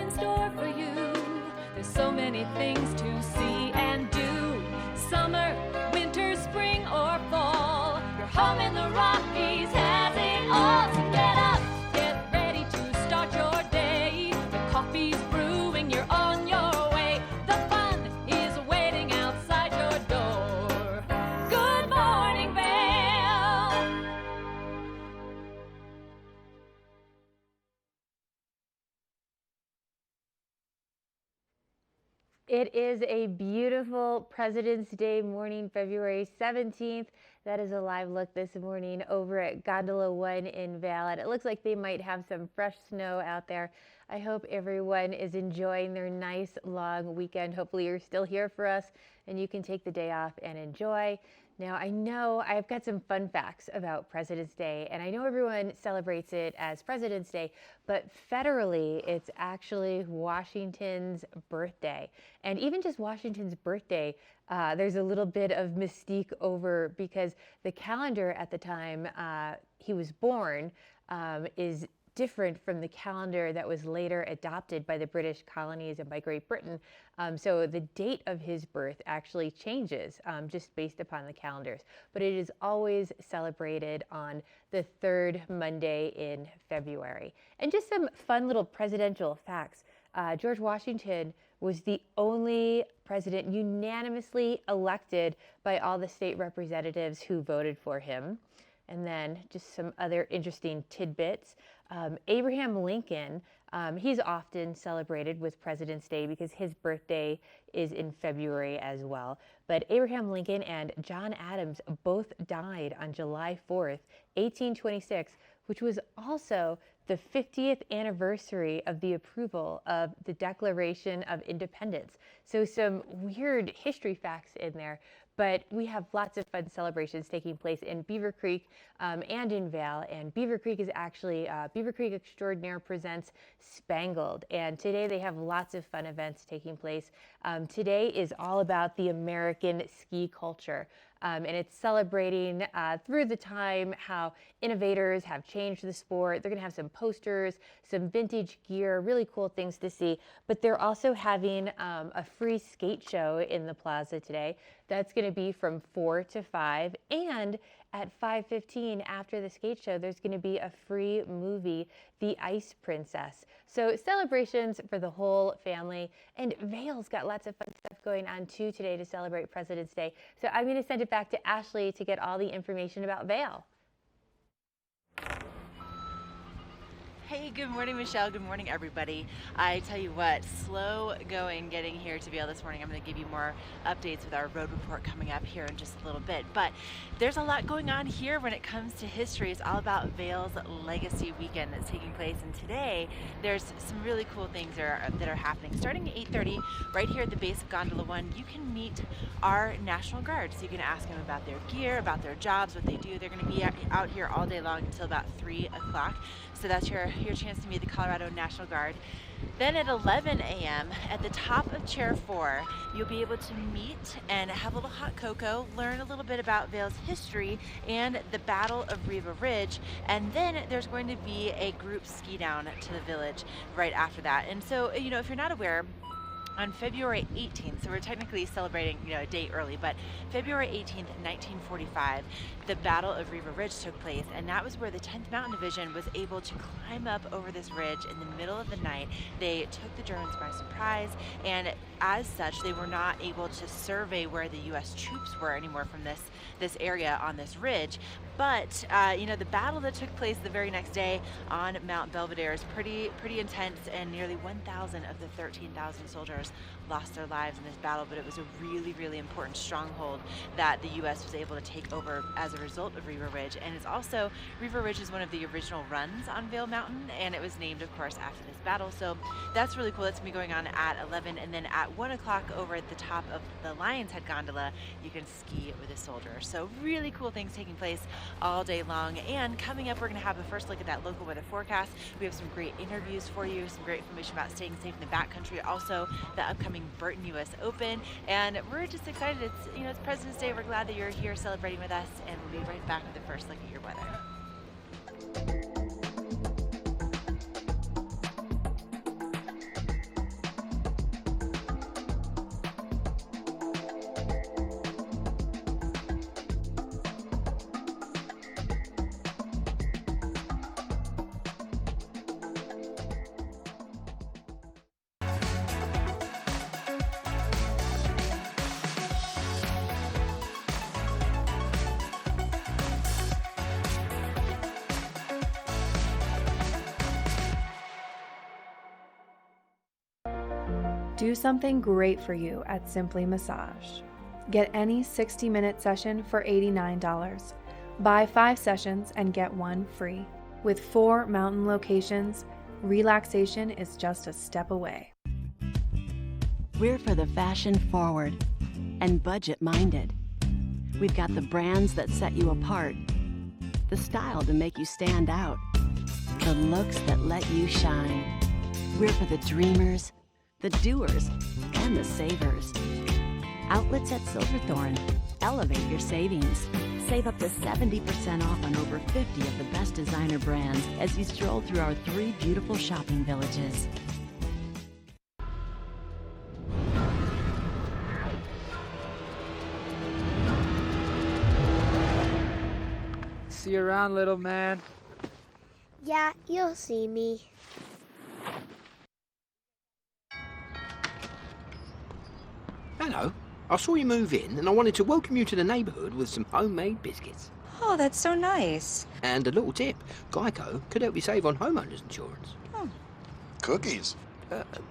in store for you. There's so many things to see and do. Summer, winter, spring, or fall. Your home in the Rockies has it all. So get up, get ready to start your day. The coffee's brewing, you're on your way. The fun is waiting outside your door. Good morning, Vail. It is a beautiful President's Day morning, February 17th. That is a live look this morning over at Gondola 1 in Vail. And it looks like they might have some fresh snow out there. I hope everyone is enjoying their nice long weekend. Hopefully you're still here for us and you can take the day off and enjoy. Now, I know I've got some fun facts about President's Day, and I know everyone celebrates it as President's Day, but federally, it's actually Washington's birthday. And even just Washington's birthday, there's a little bit of mystique over, because the calendar at the time he was born is different from the calendar that was later adopted by the British colonies and by Great Britain. So the date of his birth actually changes just based upon the calendars. But it is always celebrated on the third Monday in February. And just some fun little presidential facts. George Washington was the only president unanimously elected by all the state representatives who voted for him. And then just some other interesting tidbits. Abraham Lincoln, he's often celebrated with President's Day because his birthday is in February as well. But Abraham Lincoln and John Adams both died on July 4th, 1826, which was also the 50th anniversary of the approval of the Declaration of Independence. So some weird history facts in there. But we have lots of fun celebrations taking place in Beaver Creek and in Vail. And Beaver Creek is actually, Beaver Creek Extraordinaire presents Spangled. And today they have lots of fun events taking place. Today is all about the American ski culture. And it's celebrating through the time how innovators have changed the sport. They're going to have some posters, some vintage gear, really cool things to see. But they're also having a free skate show in the plaza today. That's going to be from 4 to 5. And at 5:15 after the skate show, there's going to be a free movie, The Ice Princess. So celebrations for the whole family. And Vail's got lots of fun stuff going on too today to celebrate President's Day. So I'm going to send it back to Ashley to get all the information about Vail. Hey, good morning, Michelle. Good morning, everybody. I tell you what, slow going getting here to Vail this morning. I'm going to give you more updates with our road report coming up here in just a little bit. But there's a lot going on here when it comes to history. It's all about Vail's Legacy Weekend that's taking place. And today, there's some really cool things that are happening. Starting at 8:30, right here at the base of Gondola 1, you can meet our National Guard. So you can ask them about their gear, about their jobs, what they do. They're going to be out here all day long until about 3 o'clock. So that's your chance to meet the Colorado National Guard. Then at 11 a.m. at the top of Chair 4, you'll be able to meet and have a little hot cocoa, learn a little bit about Vail's history and the Battle of Riva Ridge. And then there's going to be a group ski down to the village right after that. And so, if you're not aware, on February 18th, so we're technically celebrating, a day early, but February 18th, 1945, the Battle of Riva Ridge took place, and that was where the 10th Mountain Division was able to climb up over this ridge in the middle of the night. They took the Germans by surprise, and as such, they were not able to survey where the U.S. troops were anymore from this area on this ridge. But the battle that took place the very next day on Mount Belvedere is pretty intense, and nearly 1,000 of the 13,000 soldiers lost their lives in this battle. But it was a really, really important stronghold that the U.S. was able to take over as a result of Riva Ridge. And it's also, Riva Ridge is one of the original runs on Vail Mountain, and it was named, of course, after this battle. So that's really cool. That's going to be going on at 11, and then at 1 o'clock over at the top of the Lion's Head Gondola, you can ski with a soldier. So really cool things taking place all day long. And coming up, we're going to have a first look at that local weather forecast. We have some great interviews for you, some great information about staying safe in the backcountry, also the upcoming Burton U.S. Open. And we're just excited. It's President's Day. We're glad that you're here celebrating with us, and we'll be right back with the first look at your weather. Do something great for you at Simply Massage. Get any 60-minute session for $89. Buy 5 sessions and get 1 free. With 4 mountain locations, relaxation is just a step away. We're for the fashion forward and budget minded. We've got the brands that set you apart, the style to make you stand out, the looks that let you shine. We're for the dreamers, the doers, and the savers. Outlets at Silverthorne. Elevate your savings. Save up to 70% off on over 50 of the best designer brands as you stroll through our 3 beautiful shopping villages. See you around, little man. Yeah, you'll see me. Hello. I saw you move in and I wanted to welcome you to the neighbourhood with some homemade biscuits. Oh, that's so nice. And a little tip, Geico could help you save on homeowners insurance. Oh. Cookies?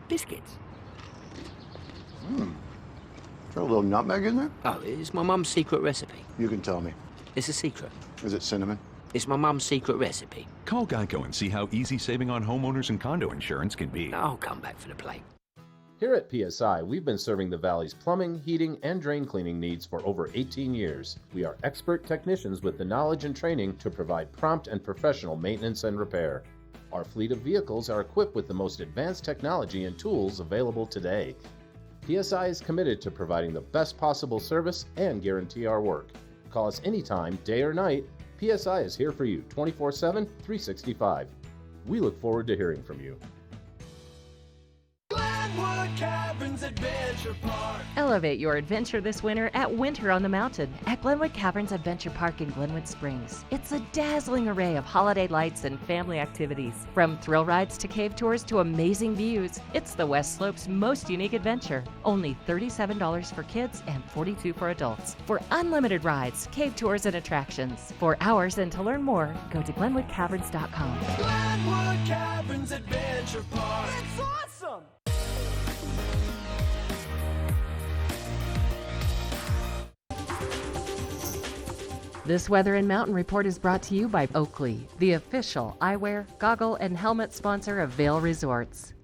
Biscuits. Is there a little nutmeg in there? Oh, it's my mum's secret recipe. You can tell me. It's a secret. Is it cinnamon? It's my mum's secret recipe. Call Geico and see how easy saving on homeowners and condo insurance can be. I'll come back for the plate. Here at PSI, we've been serving the Valley's plumbing, heating, and drain cleaning needs for over 18 years. We are expert technicians with the knowledge and training to provide prompt and professional maintenance and repair. Our fleet of vehicles are equipped with the most advanced technology and tools available today. PSI is committed to providing the best possible service and guarantee our work. Call us anytime, day or night. PSI is here for you 24/7, 365. We look forward to hearing from you. Elevate your adventure this winter at Winter on the Mountain at Glenwood Caverns Adventure Park in Glenwood Springs. It's a dazzling array of holiday lights and family activities. From thrill rides to cave tours to amazing views, it's the West Slope's most unique adventure. Only $37 for kids and $42 for adults. For unlimited rides, cave tours, and attractions. For hours and to learn more, go to GlenwoodCaverns.com. Glenwood Caverns Adventure Park. It's awesome! This Weather and Mountain Report is brought to you by Oakley, the official eyewear, goggle, and helmet sponsor of Vail Resorts.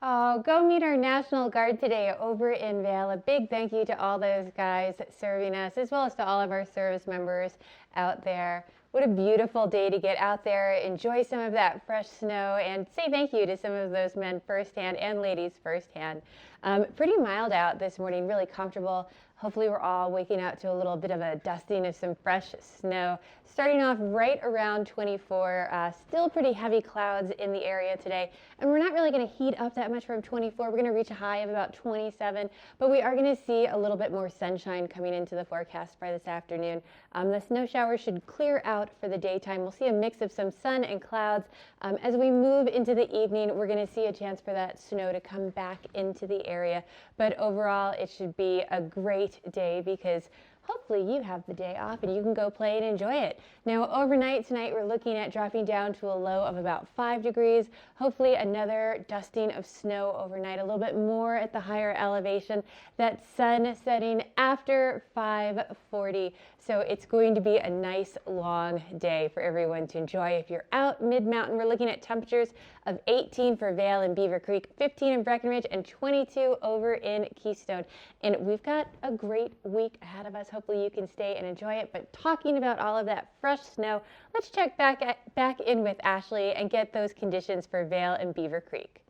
Oh, go meet our National Guard today over in Vail. A big thank you to all those guys serving us, as well as to all of our service members out there. What a beautiful day to get out there, enjoy some of that fresh snow, and say thank you to some of those men firsthand and ladies firsthand. Pretty mild out this morning, really comfortable. Hopefully we're all waking up to a little bit of a dusting of some fresh snow. Starting off right around 24, still pretty heavy clouds in the area today. And we're not really going to heat up that much from 24. We're going to reach a high of about 27, but we are going to see a little bit more sunshine coming into the forecast by this afternoon. The snow showers should clear out for the daytime. We'll see a mix of some sun and clouds. As we move into the evening, we're going to see a chance for that snow to come back into the area. But overall, it should be a great day because hopefully you have the day off and you can go play and enjoy it. Now overnight tonight we're looking at dropping down to a low of about 5 degrees. Hopefully another dusting of snow overnight, a little bit more at the higher elevation. That sun setting after 5:40. So it's going to be a nice long day for everyone to enjoy. If you're out mid-mountain, we're looking at temperatures of 18 for Vail and Beaver Creek, 15 in Breckenridge, and 22 over in Keystone. And we've got a great week ahead of us. Hopefully you can stay and enjoy it. But talking about all of that fresh snow, let's check back in with Ashley and get those conditions for Vail and Beaver Creek.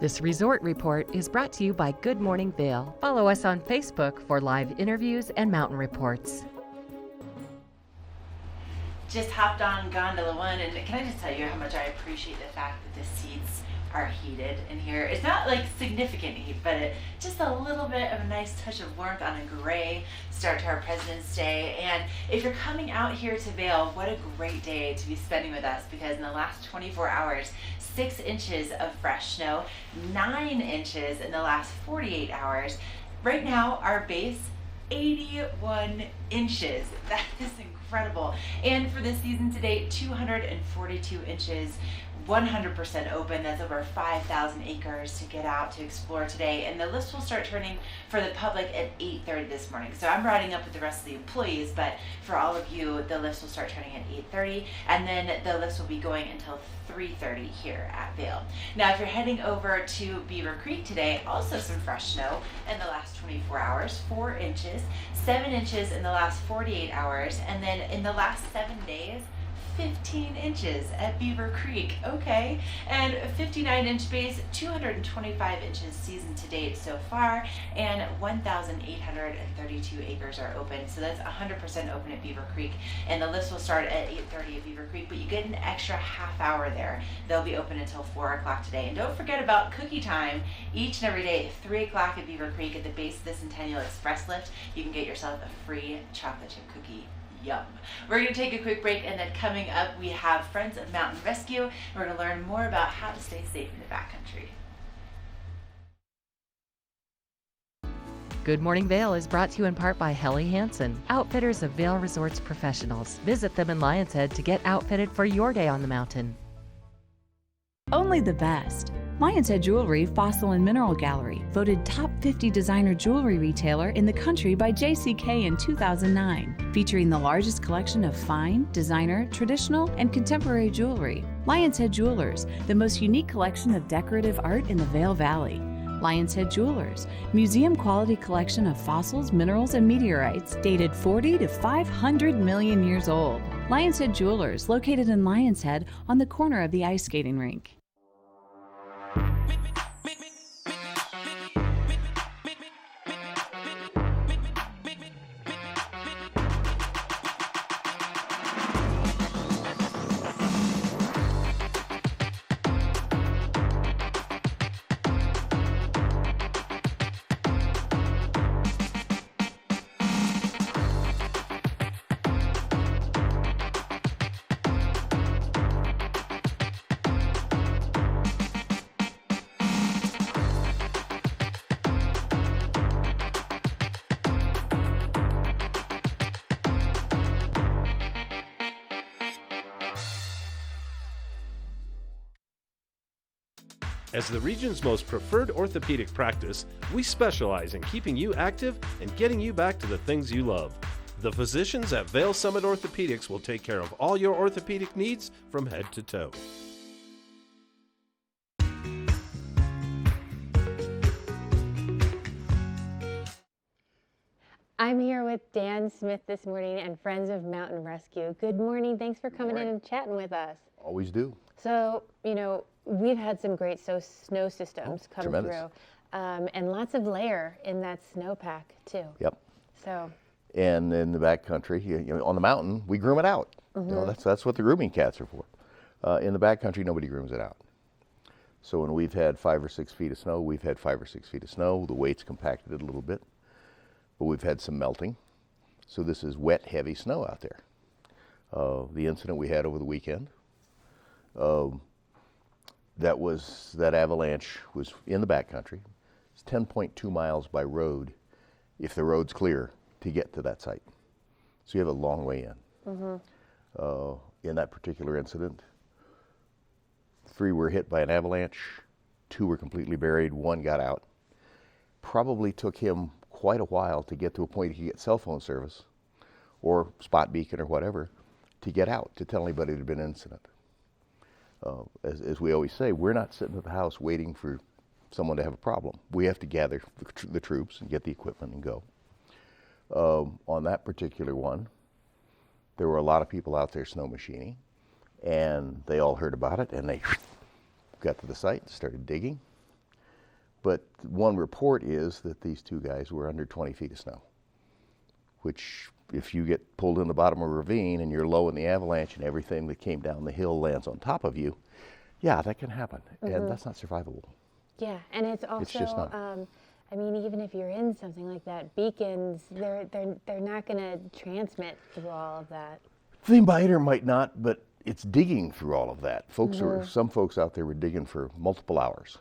This resort report is brought to you by Good Morning Vail. Follow us on Facebook for live interviews and mountain reports. Just hopped on Gondola 1, and can I just tell you how much I appreciate the fact that the seats are heated in here. It's not like significant heat, but just a little bit of a nice touch of warmth on a gray start to our President's Day. And if you're coming out here to Vail, what a great day to be spending with us, because in the last 24 hours, 6 inches of fresh snow, 9 inches in the last 48 hours. Right now, our base, 81 inches. That is incredible. And for this season to date, 242 inches, 100% open. That's over 5,000 acres to get out to explore today. And the list will start turning for the public at 8:30 this morning. So I'm riding up with the rest of the employees, but for all of you, the list will start turning at 8:30, and then the list will be going until 3:30 here at Vail. Now, if you're heading over to Beaver Creek today, also some fresh snow in the last 24 hours, 4 inches, 7 inches in the last 48 hours, and then in the last 7 days, 15 inches at Beaver Creek, okay, and 59-inch base, 225 inches season to date so far, and 1,832 acres are open, so that's 100% open at Beaver Creek, and the list will start at 8:30 at Beaver Creek, but you get an extra half hour there. They'll be open until 4 o'clock today, and don't forget about cookie time each and every day at 3 o'clock at Beaver Creek. At the base of the Centennial Express lift, you can get yourself a free chocolate chip cookie. Yum. We're going to take a quick break, and then coming up we have Friends of Mountain Rescue, and we're going to learn more about how to stay safe in the backcountry. Good Morning Vail is brought to you in part by Helly Hansen, outfitters of Vail Resorts professionals. Visit them in Lion's Head to get outfitted for your day on the mountain. Only the best. Lion's Head Jewelry Fossil and Mineral Gallery, voted top 50 designer jewelry retailer in the country by JCK in 2009, featuring the largest collection of fine, designer, traditional, and contemporary jewelry. Lion's Head Jewelers, the most unique collection of decorative art in the Vail Valley. Lion's Head Jewelers, museum-quality collection of fossils, minerals, and meteorites dated 40 to 500 million years old. Lion's Head Jewelers, located in Lion's Head on the corner of the ice skating rink. As the region's most preferred orthopedic practice, we specialize in keeping you active and getting you back to the things you love. The physicians at Vail Summit Orthopedics will take care of all your orthopedic needs from head to toe. I'm here with Dan Smith this morning and Friends of Mountain Rescue. Good morning. Thanks for coming in and chatting with us. Always do. So, we've had some great snow systems come through, and lots of layer in that snowpack too. Yep. So. And in the backcountry, on the mountain, we groom it out. Mm-hmm. That's what the grooming cats are for. In the backcountry, nobody grooms it out. So when we've had 5 or 6 feet of snow, we've had 5 or 6 feet of snow. The weight's compacted it a little bit, but we've had some melting. So this is wet, heavy snow out there. The incident we had over the weekend. That avalanche was in the backcountry. It's 10.2 miles by road, if the road's clear, to get to that site. So you have a long way in. Mm-hmm. In that particular incident, 3 were hit by an avalanche, 2 were completely buried, 1 got out. Probably took him quite a while to get to a point he could get cell phone service or spot beacon or whatever to get out, to tell anybody there'd been an incident. As we always say, we're not sitting at the house waiting for someone to have a problem. We have to gather the troops and get the equipment and go. On that particular one, there were a lot of people out there snow machining, and they all heard about it, and they got to the site and started digging. But one report is that these 2 guys were under 20 feet of snow, which if you get pulled in the bottom of a ravine and you're low in the avalanche and everything that came down the hill lands on top of you, Yeah, that can happen, and that's not survivable. Yeah, and it's also, just not. I mean, even if you're in something like that, beacons, they're not going to transmit through all of that. They might or might not, but it's digging through all of that. Some folks out there were digging for multiple hours.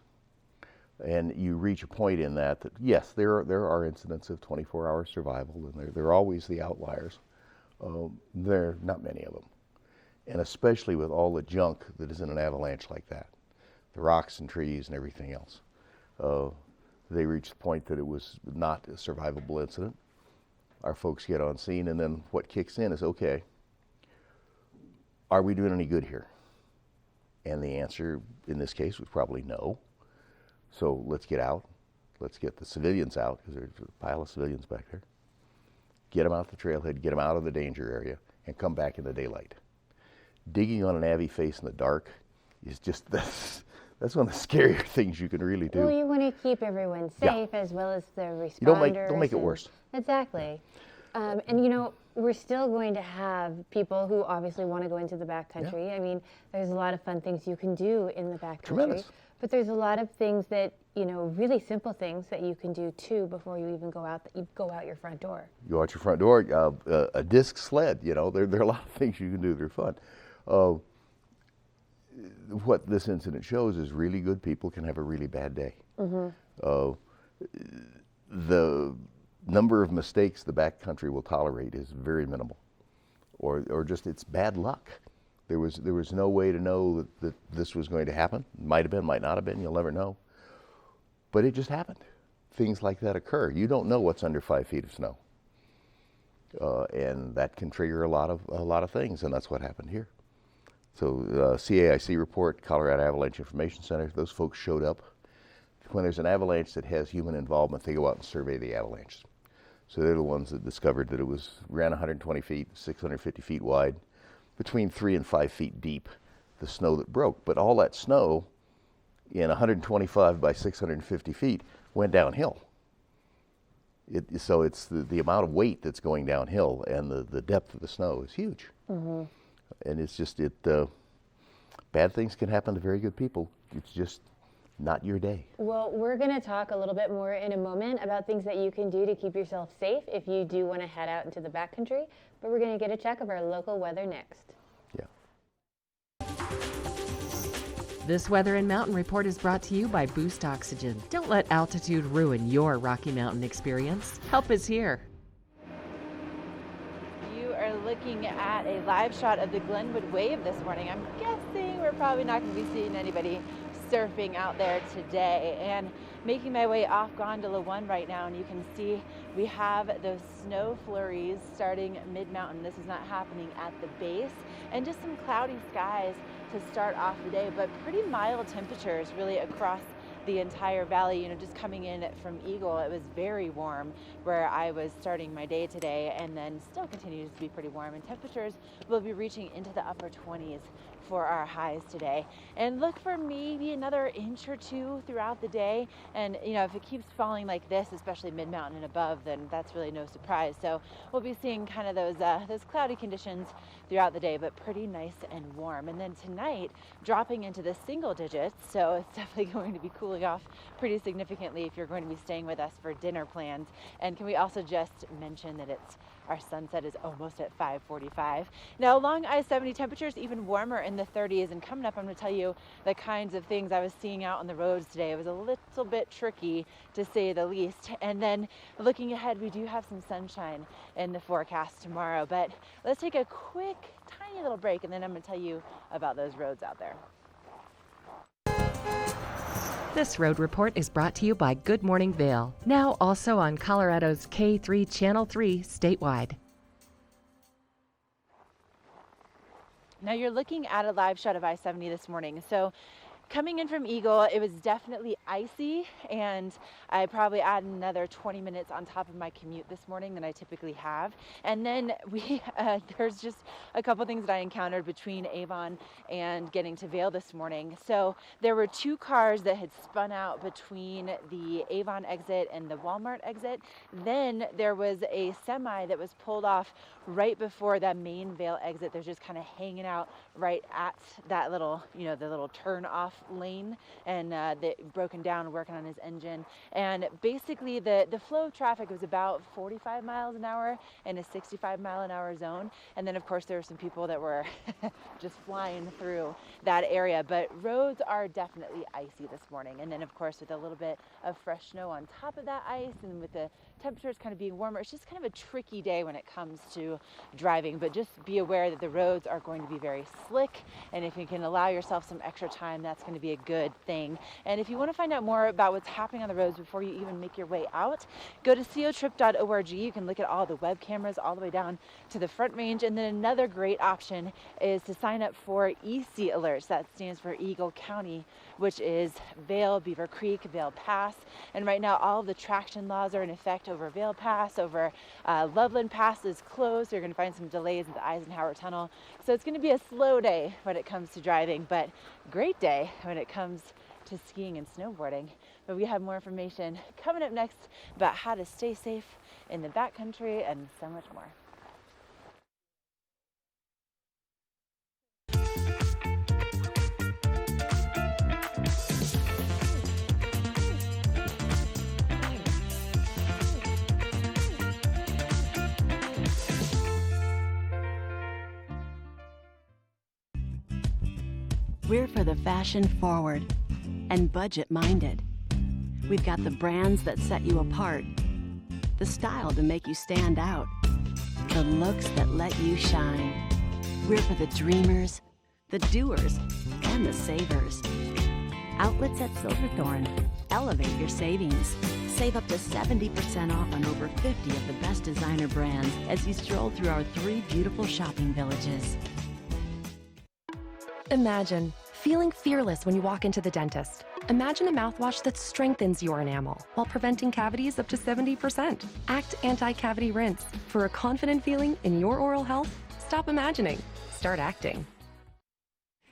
And you reach a point in that yes, there are incidents of 24-hour survival, and they're always the outliers. There are not many of them. And especially with all the junk that is in an avalanche like that, the rocks and trees and everything else. They reached the point that it was not a survivable incident. Our folks get on scene, and then what kicks in is, okay, are we doing any good here? And the answer in this case was probably no. So let's get out. Let's get the civilians out, because there's a pile of civilians back there. Get them out the trailhead, get them out of the danger area, and come back in the daylight. Digging on an avy face in the dark is just, that's one of the scarier things you can really do. Well, you want to keep everyone safe as well as the responders. You don't make it worse. Exactly. And you know, we're still going to have people who obviously want to go into the backcountry. I mean, there's a lot of fun things you can do in the backcountry. Tremendous. But there's a lot of things that, you know, really simple things that you can do too before you even go out. You go out your front door. You go out your front door. A disc sled. You know, there are a lot of things you can do that are fun. What this incident shows is really good people can have a really bad day. The number of mistakes the backcountry will tolerate is very minimal, or just it's bad luck. There was no way to know that this was going to happen. Might have been, might not have been. You'll never know. But it just happened. Things like that occur. You don't know what's under 5 feet of snow, and that can trigger a lot of things, and that's what happened here. So CAIC report, Colorado Avalanche Information Center, those folks showed up. When there's an avalanche that has human involvement, they go out and survey the avalanches. So they're the ones that discovered that it ran 120 feet, 650 feet wide, between 3 and 5 feet deep, the snow that broke. But all that snow in 125 by 650 feet went downhill. So it's the amount of weight that's going downhill, and the depth of the snow is huge. And it's just, bad things can happen to very good people. It's just not your day. Well, we're going to talk a little bit more in a moment about things that you can do to keep yourself safe if you do want to head out into the backcountry. But we're going to get a check of our local weather next. This Weather and Mountain Report is brought to you by Boost Oxygen. Don't let altitude ruin your Rocky Mountain experience. Help is here. You are looking at a live shot of the Glenwood Wave this morning. I'm guessing we're probably not going to be seeing anybody surfing out there today. And making my way off Gondola 1 right now, and you can see we have those snow flurries starting mid-mountain. This is not happening at the base, and just some cloudy skies to start off the day, but pretty mild temperatures really across the entire valley. You know, just coming in from Eagle, it was very warm where I was starting my day today, and then still continues to be pretty warm, and temperatures will be reaching into the upper 20s for our highs today. And look for maybe another inch or two throughout the day, and you know, if it keeps falling like this, especially mid-mountain and above, then that's really no surprise. So we'll be seeing kind of those cloudy conditions throughout the day, but pretty nice and warm. And then tonight, dropping into the single digits, so it's definitely going to be cooling off pretty significantly if you're going to be staying with us for dinner plans. And can we also just mention that our sunset is almost at 5:45. Now along I-70, temperatures even warmer in the 30s, and coming up I'm going to tell you the kinds of things I was seeing out on the roads today. It was a little bit tricky, to say the least. And then looking ahead, we do have some sunshine in the forecast tomorrow, but let's take a quick tiny little break, and then I'm going to tell you about those roads out there. This road report is brought to you by Good Morning Vail, now also on Colorado's K3 Channel 3 statewide. Now you're looking at a live shot of I-70 this morning. So coming in from Eagle, it was definitely icy, and I probably added another 20 minutes on top of my commute this morning than I typically have. And then there's just a couple things that I encountered between Avon and getting to Vail this morning. So there were 2 cars that had spun out between the Avon exit and the Walmart exit. Then there was a semi that was pulled off right before that main Vail exit. They're just kind of hanging out right at that little, the little turn off lane, and broken down, working on his engine. And basically the flow of traffic was about 45 miles an hour in a 65 mile an hour zone. And then of course there were some people that were just flying through that area, but roads are definitely icy this morning. And then of course with a little bit of fresh snow on top of that ice, and with the temperatures kind of being warmer, it's just kind of a tricky day when it comes to driving. But just be aware that the roads are going to be very slick, and if you can allow yourself some extra time, that's going to be a good thing. And if you want to find out more about what's happening on the roads before you even make your way out, go to cotrip.org. You can look at all the web cameras all the way down to the Front Range. And then another great option is to sign up for EC Alerts. That stands for Eagle County, which is Vail, Beaver Creek, Vail Pass. And right now all of the traction laws are in effect over Vail Pass. Over Loveland Pass is closed. So you're going to find some delays in the Eisenhower Tunnel. So it's going to be a slow day when it comes to driving, but great day when it comes to skiing and snowboarding. But we have more information coming up next about how to stay safe in the backcountry and so much more. We're for the fashion forward and budget minded. We've got the brands that set you apart, the style to make you stand out, the looks that let you shine. We're for the dreamers, the doers, and the savers. Outlets at Silverthorne. Elevate your savings. Save up to 70% off on over 50 of the best designer brands as you stroll through our 3 beautiful shopping villages. Imagine feeling fearless when you walk into the dentist. Imagine a mouthwash that strengthens your enamel while preventing cavities up to 70%. Act Anti-Cavity Rinse. For a confident feeling in your oral health, stop imagining. Start acting.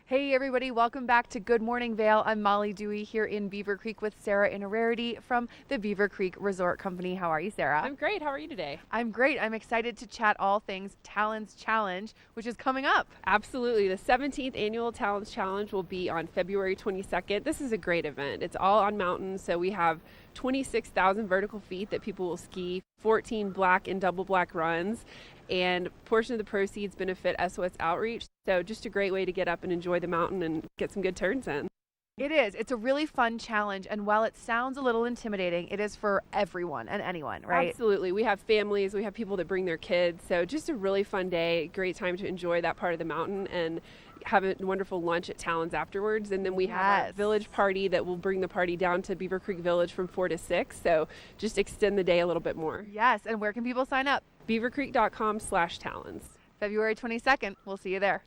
Hey everybody, welcome back to Good Morning Vail. I'm Molly Dewey here in Beaver Creek with Sarah Inararity from the Beaver Creek Resort Company. How are you, Sarah? I'm great. How are you today? I'm great. I'm excited to chat all things Talons Challenge, which is coming up. Absolutely. The 17th Annual Talons Challenge will be on February 22nd. This is a great event. It's all on mountains, so we have 26,000 vertical feet that people will ski, 14 black and double black runs, and a portion of the proceeds benefit SOS Outreach. So just a great way to get up and enjoy the mountain and get some good turns in. It is. It's a really fun challenge, and while it sounds a little intimidating, it is for everyone and anyone, right? Absolutely. We have families, we have people that bring their kids, so just a really fun day, great time to enjoy that part of the mountain and have a wonderful lunch at Talons afterwards. And then we have a village party that will bring the party down to Beaver Creek Village from 4 to 6, so just extend the day a little bit more. Yes, and where can people sign up? beavercreek.com/talons. February 22nd. We'll see you there.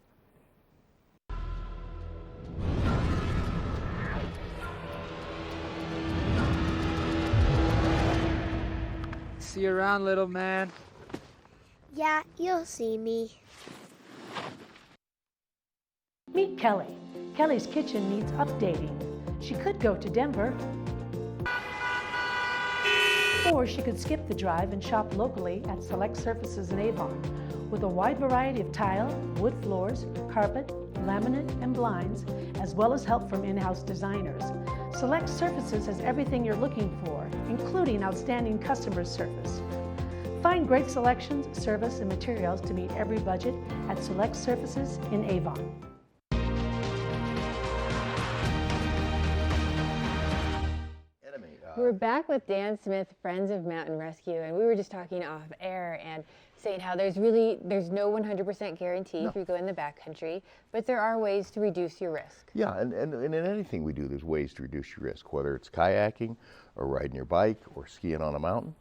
See you around, little man. Yeah, you'll see me. Meet Kelly. Kelly's kitchen needs updating. She could go to Denver, or she could skip the drive and shop locally at Select Surfaces in Avon. With a wide variety of tile, wood floors, carpet, laminate, and blinds, as well as help from in-house designers. Select Surfaces has everything you're looking for, including outstanding customer service. Find great selections, service, and materials to meet every budget at Select Surfaces in Avon. We're back with Dan Smith, Friends of Mountain Rescue, and we were just talking off air and saying how there's no 100% guarantee if you go in the backcountry, but there are ways to reduce your risk. Yeah, and in anything we do, there's ways to reduce your risk, whether it's kayaking or riding your bike or skiing on a mountain.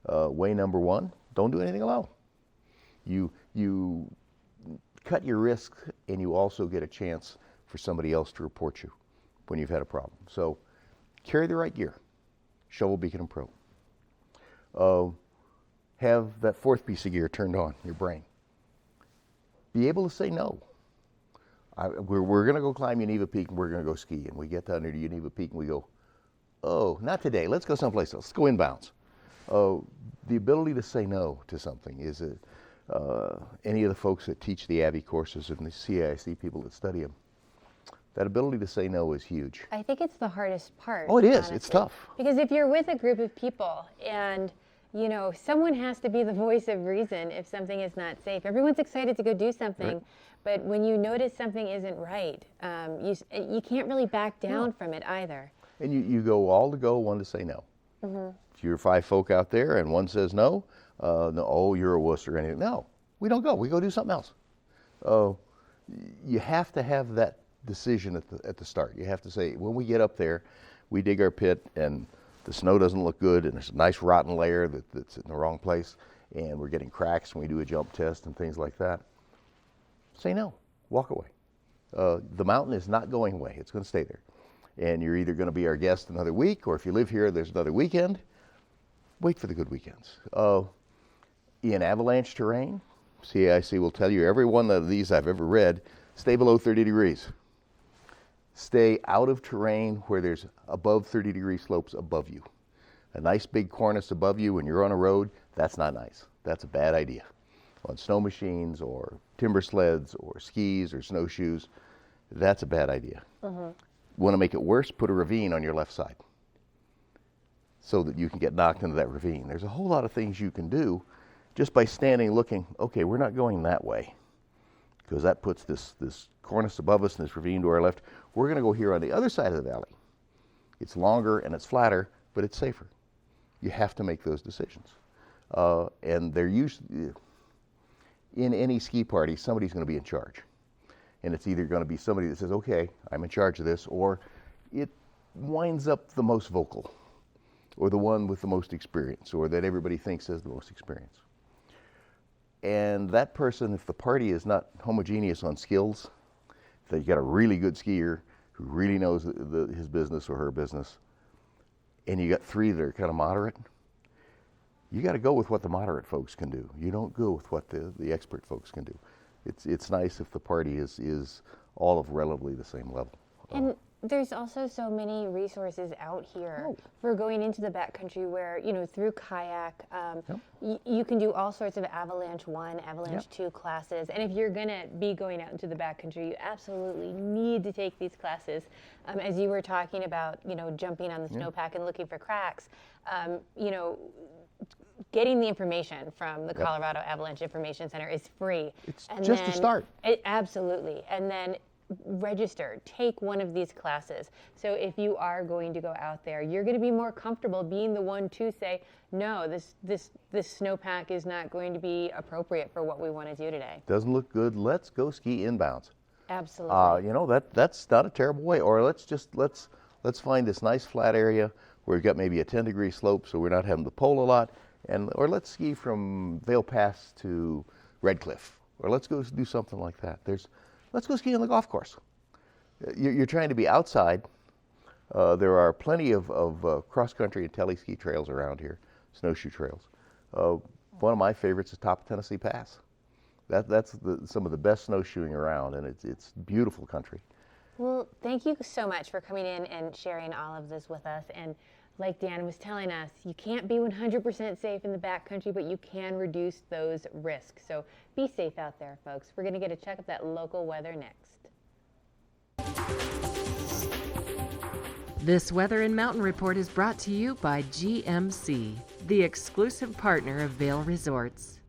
Way number 1, don't do anything alone. You cut your risk, and you also get a chance for somebody else to report you when you've had a problem. So carry the right gear, shovel, beacon, and probe. Have that fourth piece of gear turned on, your brain. Be able to say no. We're going to go climb Univa Peak and we're going to go ski. And we get down there to Univa Peak and we go, oh, not today. Let's go someplace else. Let's go inbounds. The ability to say no to something is any of the folks that teach the AVI courses and the CIC people that study them, that ability to say no is huge. I think it's the hardest part. Oh, it is. Honestly. It's tough. Because if you're with a group of people and, you know, someone has to be the voice of reason if something is not safe. Everyone's excited to go do something, right. But when you notice something isn't right, you can't really back down from it either. And you go all to go, one to say no. Mm-hmm. If you're 5 folk out there and one says no, no, oh, you're a wuss or anything. No, we don't go. We go do something else. You have to have that decision at the start. You have to say, when we get up there, we dig our pit and the snow doesn't look good and there's a nice rotten layer that's in the wrong place and we're getting cracks when we do a jump test and things like that. Say no. Walk away. The mountain is not going away. It's going to stay there. And you're either going to be our guest another week, or if you live here, there's another weekend. Wait for the good weekends. In avalanche terrain, CIC will tell you, every one of these I've ever read, stay below 30 degrees. Stay out of terrain where there's above 30-degree slopes above you. A nice big cornice above you when you're on a road, that's not nice. That's a bad idea. On snow machines or timber sleds or skis or snowshoes, that's a bad idea. Mm-hmm. Want to make it worse, put a ravine on your left side so that you can get knocked into that ravine. There's a whole lot of things you can do just by standing looking, okay, we're not going that way because that puts this cornice above us and this ravine to our left. We're going to go here on the other side of the valley. It's longer and it's flatter, but it's safer. You have to make those decisions. And they're usually, in any ski party, somebody's going to be in charge. And it's either going to be somebody that says, okay, I'm in charge of this, or it winds up the most vocal, or the one with the most experience, or that everybody thinks has the most experience. And that person, if the party is not homogeneous on skills, if you got a really good skier who really knows his business or her business, and you got 3 that are kind of moderate, you got to go with what the moderate folks can do. You don't go with what the expert folks can do. It's nice if the party is all of relatively the same level. And there's also so many resources out here for going into the backcountry where, you know, through kayak, you can do all sorts of Avalanche 1, Avalanche 2 classes. And if you're going to be going out into the backcountry, you absolutely need to take these classes. As you were talking about, you know, jumping on the snowpack and looking for cracks, you know, getting the information from the Colorado Avalanche Information Center is free. It's just a start. Absolutely. And then register, take one of these classes. So if you are going to go out there, you're going to be more comfortable being the one to say, no, this snowpack is not going to be appropriate for what we want to do today. Doesn't look good. Let's go ski inbounds. Absolutely. You know, that's not a terrible way. Or let's find this nice flat area where we've got maybe a 10-degree slope, so we're not having to pole a lot. Or let's ski from Vail Pass to Red Cliff, or let's go do something like that. Let's go ski on the golf course. You're trying to be outside. There are plenty of cross-country and tele-ski trails around here, snowshoe trails. One of my favorites is top of Tennessee Pass. That's some of the best snowshoeing around, and it's beautiful country. Well, thank you so much for coming in and sharing all of this with us. And like Dan was telling us, you can't be 100% safe in the backcountry, but you can reduce those risks. So be safe out there, folks. We're going to get a check of that local weather next. This Weather and Mountain Report is brought to you by GMC, the exclusive partner of Vail Resorts.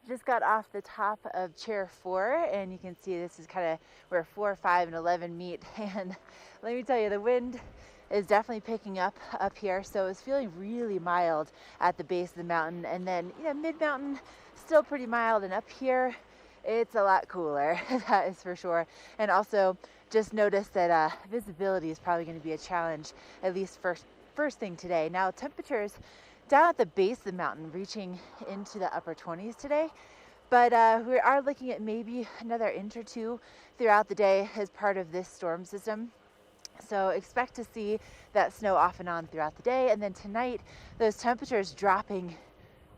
Just got off the top of Chair 4, and you can see this is kind of where 4, 5, and 11 meet. And let me tell you, the wind is definitely picking up here, so it's feeling really mild at the base of the mountain, and then, you know, mid-mountain still pretty mild, and up here it's a lot cooler. That is for sure. And also just notice that visibility is probably going to be a challenge, at least first thing today. Now temperatures down at the base of the mountain reaching into the upper 20s today, but we are looking at maybe another inch or two throughout the day as part of this storm system. So expect to see that snow off and on throughout the day. And then tonight, those temperatures dropping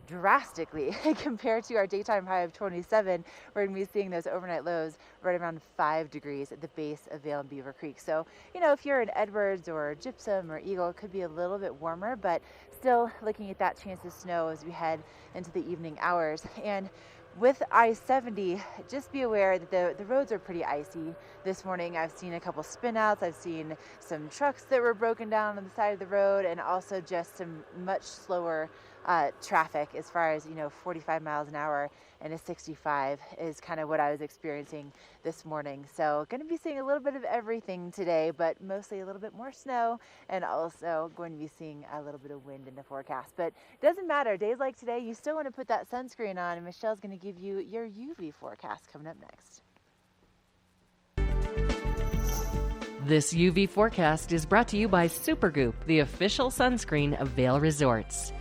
drastically compared to our daytime high of 27. We're going to be seeing those overnight lows right around 5 degrees at the base of Vail and Beaver Creek. So, you know, if you're in Edwards or Gypsum or Eagle, it could be a little bit warmer, but still looking at that chance of snow as we head into the evening hours. And with I-70, just be aware that the roads are pretty icy. This morning I've seen a couple spinouts, I've seen some trucks that were broken down on the side of the road, and also just some much slower traffic as far as, you know, 45 miles an hour and a 65 is kind of what I was experiencing this morning. So going to be seeing a little bit of everything today, but mostly a little bit more snow, and also going to be seeing a little bit of wind in the forecast. But it doesn't matter, days like today, you still want to put that sunscreen on, and Michelle's going to give you your UV forecast coming up next. This UV forecast is brought to you by Supergoop, the official sunscreen of Vail Resorts.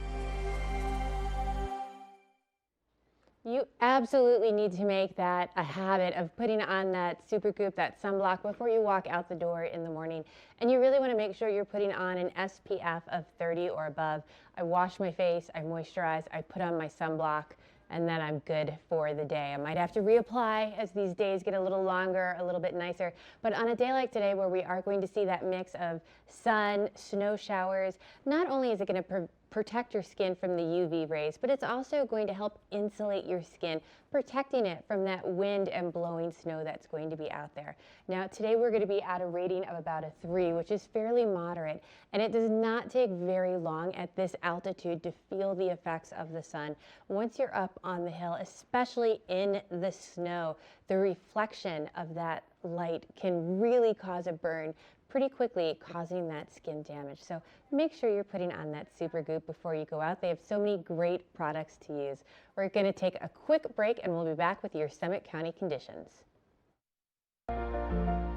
You absolutely need to make that a habit of putting on that Supergoop, that sunblock, before you walk out the door in the morning. And you really want to make sure you're putting on an SPF of 30 or above. I wash my face, I moisturize, I put on my sunblock, and then I'm good for the day. I might have to reapply as these days get a little longer, a little bit nicer. But on a day like today, where we are going to see that mix of sun, snow showers, not only is it going to protect your skin from the UV rays, but it's also going to help insulate your skin, protecting it from that wind and blowing snow that's going to be out there. Now, today we're going to be at a rating of about a 3, which is fairly moderate, and it does not take very long at this altitude to feel the effects of the sun. Once you're up on the hill, especially in the snow, the reflection of that light can really cause a burn pretty quickly, causing that skin damage. So make sure you're putting on that Supergoop before you go out. They have so many great products to use. We're going to take a quick break, and we'll be back with your Summit County conditions.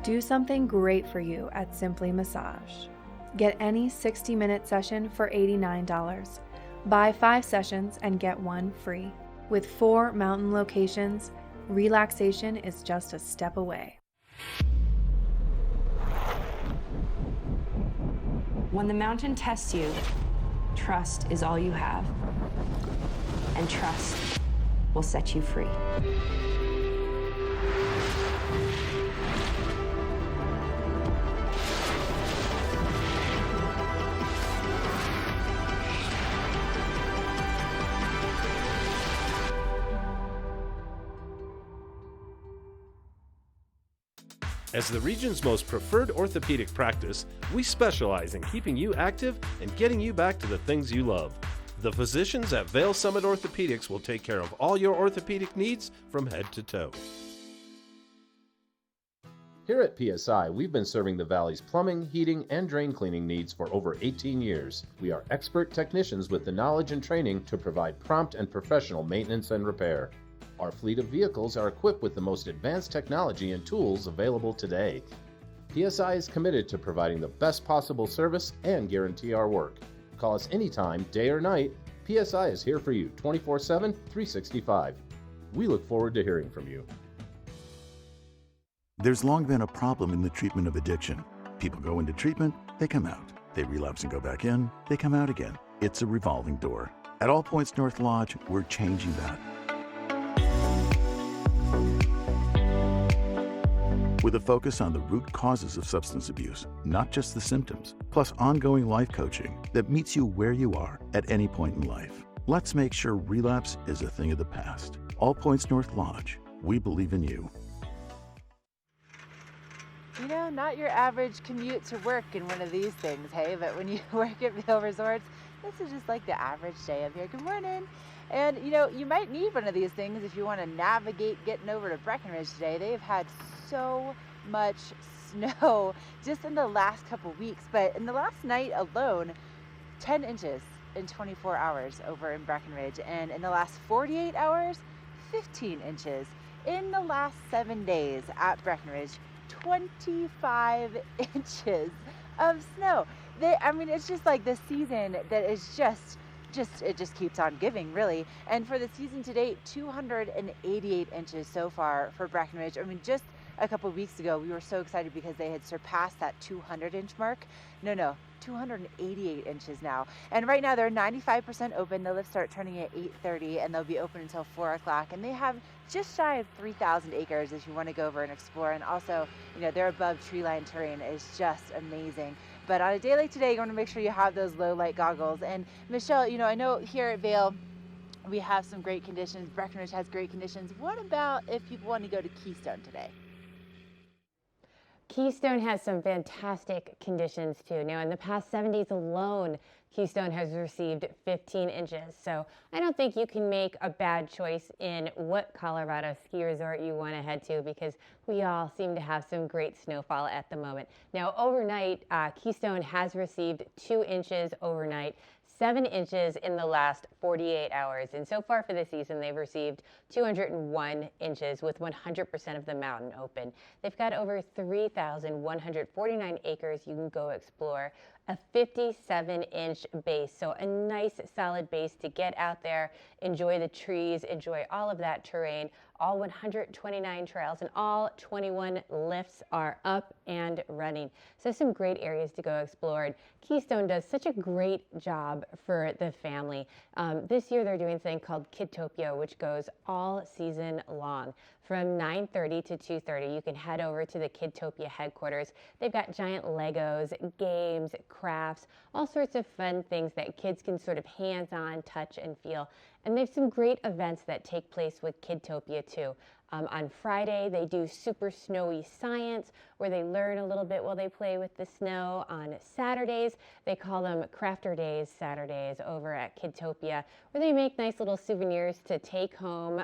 Do something great for you at Simply Massage. Get any 60-minute session for $89. Buy 5 sessions and get 1 free. With 4 mountain locations, relaxation is just a step away. When the mountain tests you, trust is all you have. And trust will set you free. As the region's most preferred orthopedic practice, we specialize in keeping you active and getting you back to the things you love. The physicians at Vail Summit Orthopedics will take care of all your orthopedic needs from head to toe. Here at PSI, we've been serving the Valley's plumbing, heating, and drain cleaning needs for over 18 years. We are expert technicians with the knowledge and training to provide prompt and professional maintenance and repair. Our fleet of vehicles are equipped with the most advanced technology and tools available today. PSI is committed to providing the best possible service and guarantee our work. Call us anytime, day or night. PSI is here for you 24/7, 365. We look forward to hearing from you. There's long been a problem in the treatment of addiction. People go into treatment, they come out. They relapse and go back in, they come out again. It's a revolving door. At All Points North Lodge, we're changing that. With a focus on the root causes of substance abuse, not just the symptoms, plus ongoing life coaching that meets you where you are at any point in life. Let's make sure relapse is a thing of the past. All Points North Lodge, we believe in you. You know, not your average commute to work in one of these things, hey? But when you work at Vail Resorts, this is just like the average day up here. Good morning. And, you know, you might need one of these things if you want to navigate getting over to Breckenridge today. They have had so much snow just in the last couple weeks. But in the last night alone, 10 inches in 24 hours over in Breckenridge. And in the last 48 hours, 15 inches. In the last 7 days at Breckenridge, 25 inches of snow. I mean, it's just like the season that is it just keeps on giving, really. And for the season to date, 288 inches so far for Breckenridge. I mean, just a couple weeks ago, we were so excited because they had surpassed that 200-inch mark. No, 288 inches now. And right now they're 95% open. The lifts start turning at 8:30 and they'll be open until 4 o'clock. And they have just shy of 3,000 acres if you want to go over and explore. And also, they're above tree-line terrain is just amazing. But on a day like today, you want to make sure you have those low light goggles. And Michelle, I know here at Vail, we have some great conditions. Breckenridge has great conditions. What about if people want to go to Keystone today? Keystone has some fantastic conditions too. Now, in the past 7 days alone, Keystone has received 15 inches. So I don't think you can make a bad choice in what Colorado ski resort you want to head to, because we all seem to have some great snowfall at the moment. Now, overnight, Keystone has received 2 inches overnight. 7 inches in the last 48 hours. And so far for the season, they've received 201 inches with 100% of the mountain open. They've got over 3,149 acres you can go explore, a 57-inch base. So a nice solid base to get out there, enjoy the trees, enjoy all of that terrain. All 129 trails and all 21 lifts are up and running. So some great areas to go explore. And Keystone does such a great job for the family. This year they're doing a thing called Kidtopia, which goes all season long. From 9:30 to 2:30, you can head over to the Kidtopia headquarters. They've got giant Legos, games, crafts, all sorts of fun things that kids can sort of hands-on touch and feel. And they have some great events that take place with Kidtopia too. On Friday, they do super snowy science, where they learn a little bit while they play with the snow. On Saturdays, they call them Crafter Days Saturdays over at Kidtopia, where they make nice little souvenirs to take home.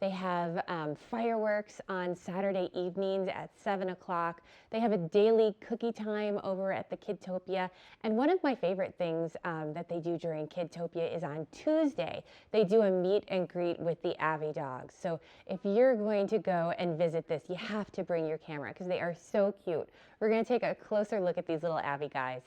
They have fireworks on Saturday evenings at 7 o'clock. They have a daily cookie time over at the Kidtopia. And one of my favorite things that they do during Kidtopia is on Tuesday, they do a meet and greet with the Avi dogs. So if you're going to go and visit this, you have to bring your camera because they are so cute. We're going to take a closer look at these little Avi guys.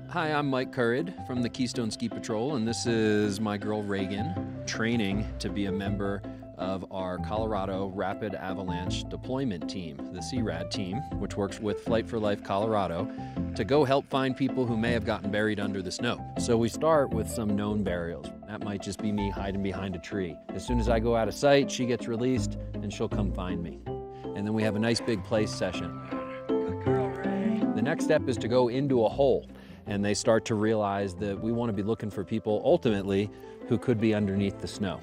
Hi, I'm Mike Currid from the Keystone Ski Patrol, and this is my girl Reagan, training to be a member of our Colorado Rapid Avalanche Deployment Team, the CRAD team, which works with Flight for Life Colorado to go help find people who may have gotten buried under the snow. So we start with some known burials. That might just be me hiding behind a tree. As soon as I go out of sight, she gets released and she'll come find me. And then we have a nice big place session. Good girl, Ray. The next step is to go into a hole, and they start to realize that we want to be looking for people ultimately who could be underneath the snow.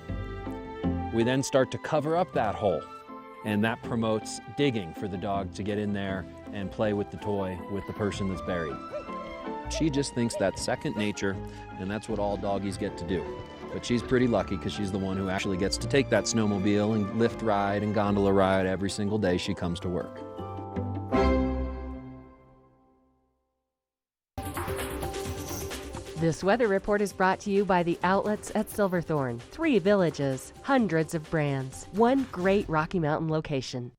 We then start to cover up that hole, and that promotes digging for the dog to get in there and play with the toy with the person that's buried. She just thinks that's second nature, and that's what all doggies get to do. But she's pretty lucky because she's the one who actually gets to take that snowmobile and lift ride and gondola ride every single day she comes to work. This weather report is brought to you by the outlets at Silverthorne. 3 villages, hundreds of brands, one great Rocky Mountain location.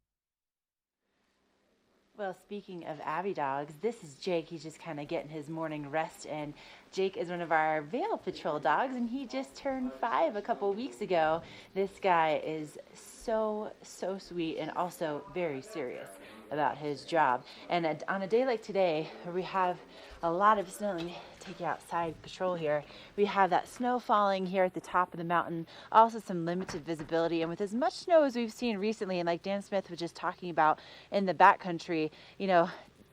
Well, speaking of Avi dogs, this is Jake. He's just kind of getting his morning rest, and Jake is one of our Vail Patrol dogs, and he just turned 5 a couple weeks ago. This guy is so sweet and also very serious about his job. And on a day like today, where we have a lot of snow, let me take you outside patrol here. We have that snow falling here at the top of the mountain, also some limited visibility. And with as much snow as we've seen recently, and like Dan Smith was just talking about in the backcountry,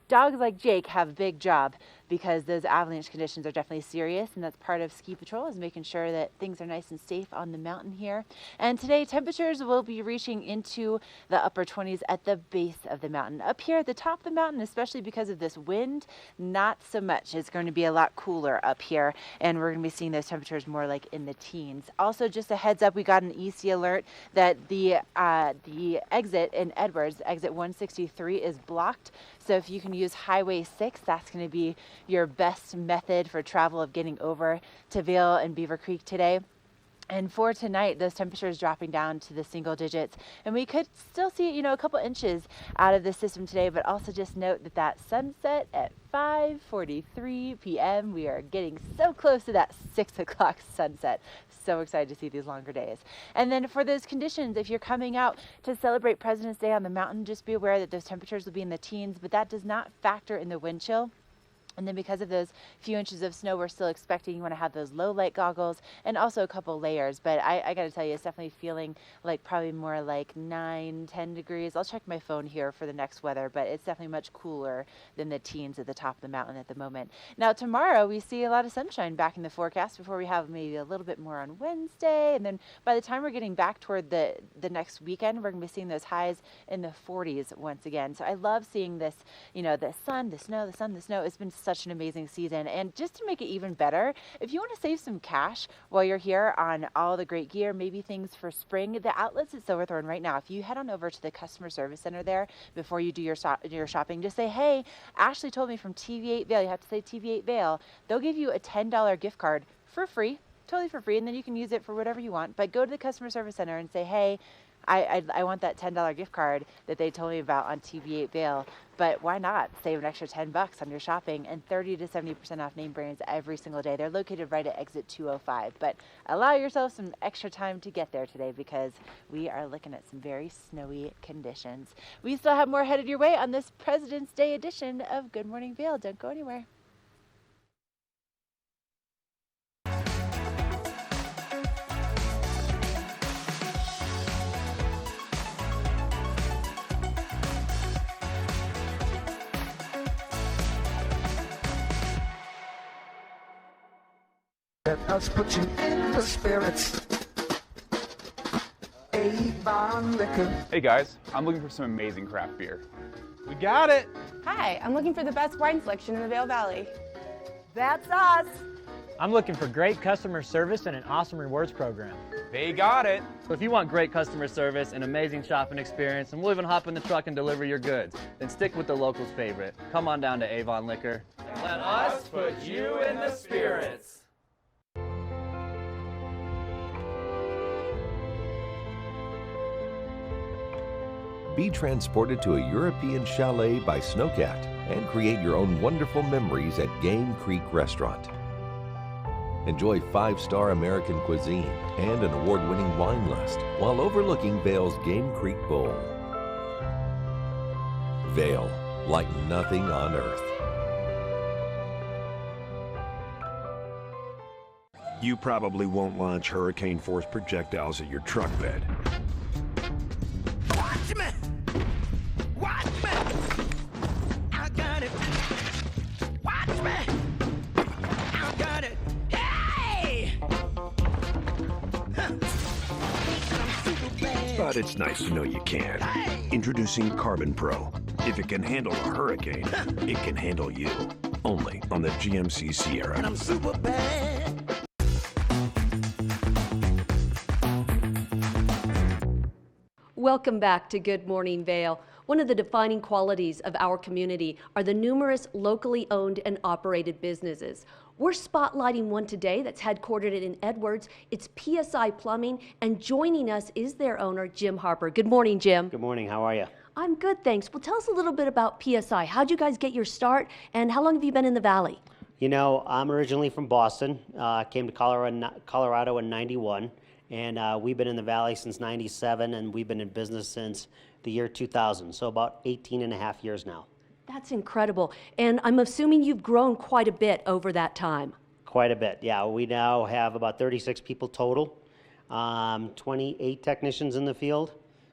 dogs like Jake have a big job because those avalanche conditions are definitely serious, and that's part of ski patrol, is making sure that things are nice and safe on the mountain here. And today temperatures will be reaching into the upper 20s at the base of the mountain. Up here at the top of the mountain, especially because of this wind, not so much. It's going to be a lot cooler up here, and we're going to be seeing those temperatures more like in the teens. Also, just a heads up, we got an EC alert that the exit in Edwards, exit 163, is blocked. So if you can use Highway 6, that's going to be your best method for travel of getting over to Vail and Beaver Creek today. And for tonight, those temperatures dropping down to the single digits, and we could still see, a couple inches out of the system today, but also just note that sunset at 5:43 p.m. We are getting so close to that 6 o'clock sunset. So excited to see these longer days. And then for those conditions, if you're coming out to celebrate President's Day on the mountain, just be aware that those temperatures will be in the teens, but that does not factor in the wind chill. And then because of those few inches of snow we're still expecting, you want to have those low light goggles and also a couple layers. But I got to tell you, it's definitely feeling like probably more like 9-10 degrees. I'll check my phone here for the next weather, but it's definitely much cooler than the teens at the top of the mountain at the moment. Now tomorrow we see a lot of sunshine back in the forecast before we have maybe a little bit more on Wednesday. And then by the time we're getting back toward the next weekend, we're going to be seeing those highs in the 40s once again. So I love seeing this, the sun, the snow, the sun, the snow. It's been such an amazing season. And just to make it even better, if you want to save some cash while you're here on all the great gear, maybe things for spring, the outlets at Silverthorne right now, if you head on over to the customer service center there before you do your shopping, just say, hey, Ashley told me from TV8 Vail, you have to say TV8 Vail, they'll give you a $10 gift card for free, totally for free, and then you can use it for whatever you want. But go to the customer service center and say, hey, I want that $10 gift card that they told me about on TV8 Vail. But why not save an extra $10 on your shopping and 30 to 70% off name brands every single day. They're located right at exit 205. But allow yourself some extra time to get there today because we are looking at some very snowy conditions. We still have more headed your way on this President's Day edition of Good Morning Vail. Don't go anywhere. Let us put you in the spirits. Avon Liquor. Hey guys, I'm looking for some amazing craft beer. We got it! Hi, I'm looking for the best wine selection in the Vail Valley. That's us! I'm looking for great customer service and an awesome rewards program. They got it! So if you want great customer service, an amazing shopping experience, and we'll even hop in the truck and deliver your goods, then stick with the locals' favorite. Come on down to Avon Liquor. Let us put you in the spirits. Be transported to a European chalet by Snowcat and create your own wonderful memories at Game Creek Restaurant. Enjoy 5-star American cuisine and an award-winning wine list while overlooking Vail's Game Creek Bowl. Vail, like nothing on earth. You probably won't launch hurricane-force projectiles at your truck bed. Watch me! Watch me! I got it! Watch me! I got it! Hey! But it's nice to know you can. Introducing Carbon Pro. If it can handle a hurricane, it can handle you. Only on the GMC Sierra. And I'm super bad. Welcome back to Good Morning Vail. One of the defining qualities of our community are the numerous locally owned and operated businesses. We're spotlighting one today that's headquartered in Edwards. It's PSI Plumbing, and joining us is their owner, Jim Harper. Good morning, Jim. Good morning. How are you? I'm good, thanks. Well, tell us a little bit about PSI. How'd you guys get your start, and how long have you been in the Valley? You know, I'm originally from Boston. Came to Colorado in '91. And we've been in the Valley since '97, and we've been in business since the year 2000, so about 18 and a half years now. That's incredible. And I'm assuming you've grown quite a bit over that time. Quite a bit, yeah. We now have about 36 people total, 28 technicians in the field.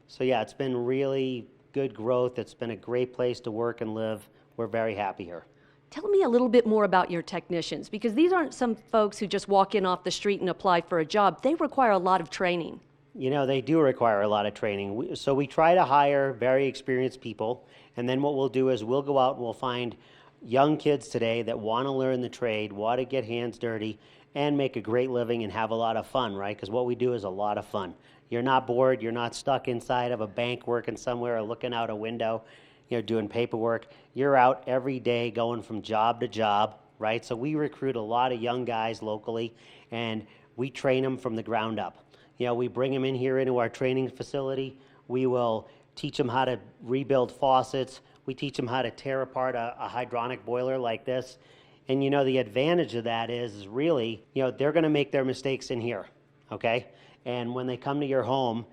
So yeah, it's been really good growth. It's been a great place to work and live. We're very happy here. Tell me a little bit more about your technicians, because these aren't some folks who just walk in off the street and apply for a job. They require a lot of training. You know, they do require a lot of training. So we try to hire very experienced people, and then what we'll do is we'll go out and we'll find young kids today that want to learn the trade, want to get hands dirty, and make a great living and have a lot of fun, right? Because what we do is a lot of fun. You're not bored. You're not stuck inside of a bank working somewhere or looking out a window, doing paperwork. You're out every day going from job to job, right? So we recruit a lot of young guys locally, and we train them from the ground up. You know, we bring them in here into our training facility. We will teach them how to rebuild faucets. We teach them how to tear apart a hydronic boiler like this. And you know, the advantage of that is really, you know, they're gonna make their mistakes in here, okay? And when they come to your home,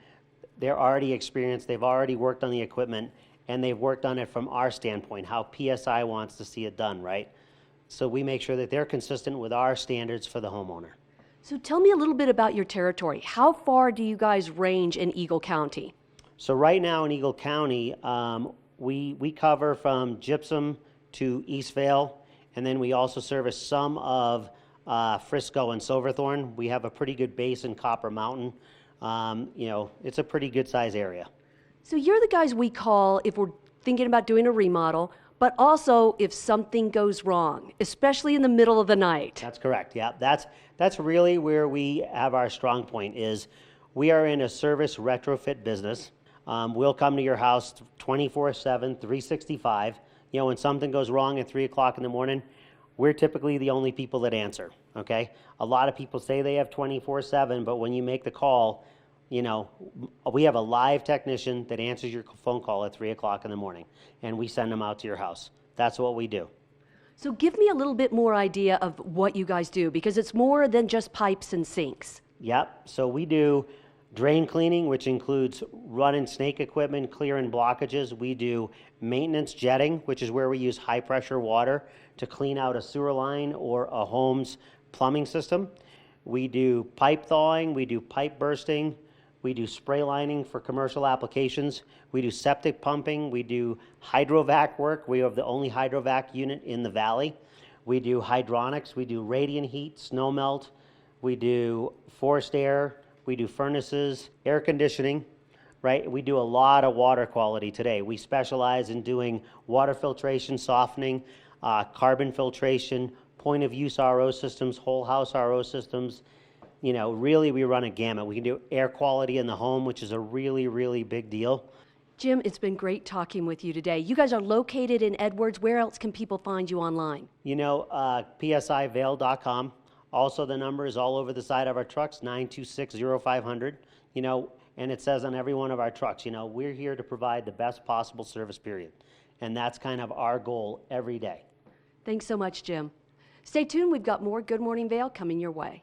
they're already experienced, they've already worked on the equipment, and they've worked on it from our standpoint, how PSI wants to see it done, right? So we make sure that they're consistent with our standards for the homeowner. So tell me a little bit about your territory. How far do you guys range in Eagle County? So right now in Eagle County, we cover from Gypsum to East Vale, and then we also service some of Frisco and Silverthorne. We have a pretty good base in Copper Mountain. You know, it's a pretty good size area. So you're the guys we call if we're thinking about doing a remodel, but also if something goes wrong, especially in the middle of the night. That's correct, yeah. That's really where we have our strong point is we are in a service retrofit business. We'll come to your house 24/7, 365. You know, when something goes wrong at 3 o'clock in the morning, we're typically the only people that answer, okay? A lot of people say they have 24/7, but when you make the call, you know, we have a live technician that answers your phone call at 3 o'clock in the morning, and we send them out to your house. That's what we do. So give me a little bit more idea of what you guys do, because it's more than just pipes and sinks. Yep, so we do drain cleaning, which includes run and snake equipment, clearing blockages. We do maintenance jetting, which is where we use high pressure water to clean out a sewer line or a home's plumbing system. We do pipe thawing, we do pipe bursting, we do spray lining for commercial applications, we do septic pumping, we do hydrovac work. We have the only hydrovac unit in the valley. We do hydronics, we do radiant heat, snow melt, we do forced air, we do furnaces, air conditioning, right? We do a lot of water quality today. We specialize in doing water filtration, softening, carbon filtration, point of use RO systems, whole house RO systems. You know, really we run a gamut. We can do air quality in the home, which is a really, really big deal. Jim, it's been great talking with you today. You guys are located in Edwards. Where else can people find you online? You know, psivale.com. Also, the number is all over the side of our trucks, 926-0500. You know, and it says on every one of our trucks, you know, we're here to provide the best possible service, period. And that's kind of our goal every day. Thanks so much, Jim. Stay tuned. We've got more Good Morning Vail coming your way.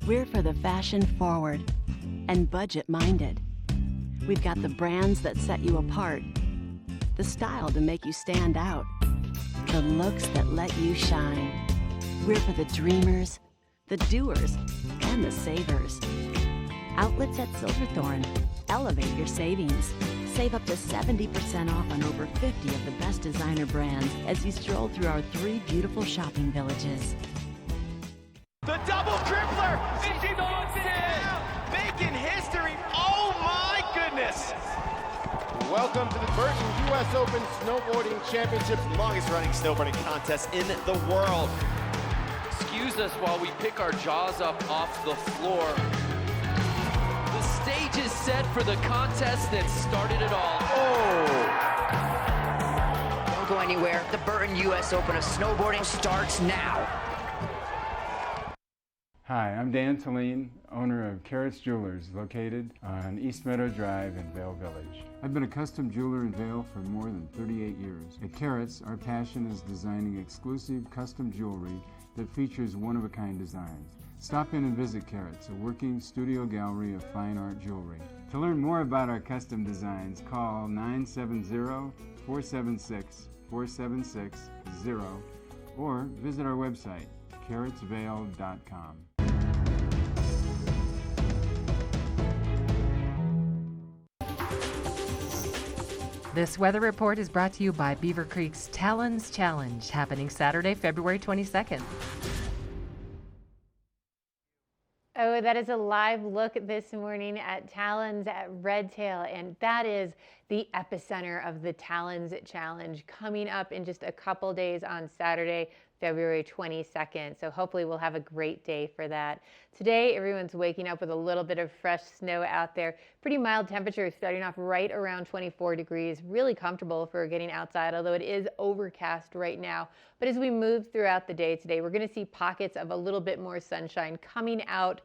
We're for the fashion forward and budget minded. We've got the brands that set you apart, the style to make you stand out, the looks that let you shine. We're for the dreamers, the doers, and the savers. Outlets at Silverthorne. Elevate your savings. Save up to 70% off on over 50 of the best designer brands as you stroll through our 3 beautiful shopping villages. The double tripler, and she knocks it in, making history. Oh my goodness! Welcome to the Burton U.S. Open Snowboarding Championships, longest running snowboarding contest in the world. Excuse us while we pick our jaws up off the floor. The stage is set for the contest that started it all. Oh! Don't go anywhere. The Burton U.S. Open of Snowboarding starts now. Hi, I'm Dan Talene, owner of Carrots Jewelers, located on East Meadow Drive in Vail Village. I've been a custom jeweler in Vail for more than 38 years. At Carrots, our passion is designing exclusive custom jewelry that features one-of-a-kind designs. Stop in and visit Carrots, a working studio gallery of fine art jewelry. To learn more about our custom designs, call 970-476-4760 or visit our website, carrotsvale.com. This weather report is brought to you by Beaver Creek's Talons Challenge, happening Saturday, February 22nd. Oh, that is a live look this morning at Talons at Redtail, and that is the epicenter of the Talons Challenge coming up in just a couple days on Saturday, February 22nd. So hopefully we'll have a great day for that. Today, everyone's waking up with a little bit of fresh snow out there. Pretty mild temperatures starting off right around 24 degrees. Really comfortable for getting outside, although it is overcast right now. But as we move throughout the day today, we're going to see pockets of a little bit more sunshine coming out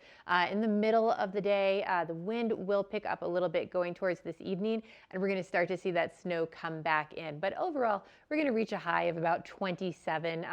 in the middle of the day. The wind will pick up a little bit going towards this evening, and we're going to start to see that snow come back in. But overall, we're going to reach a high of about 27.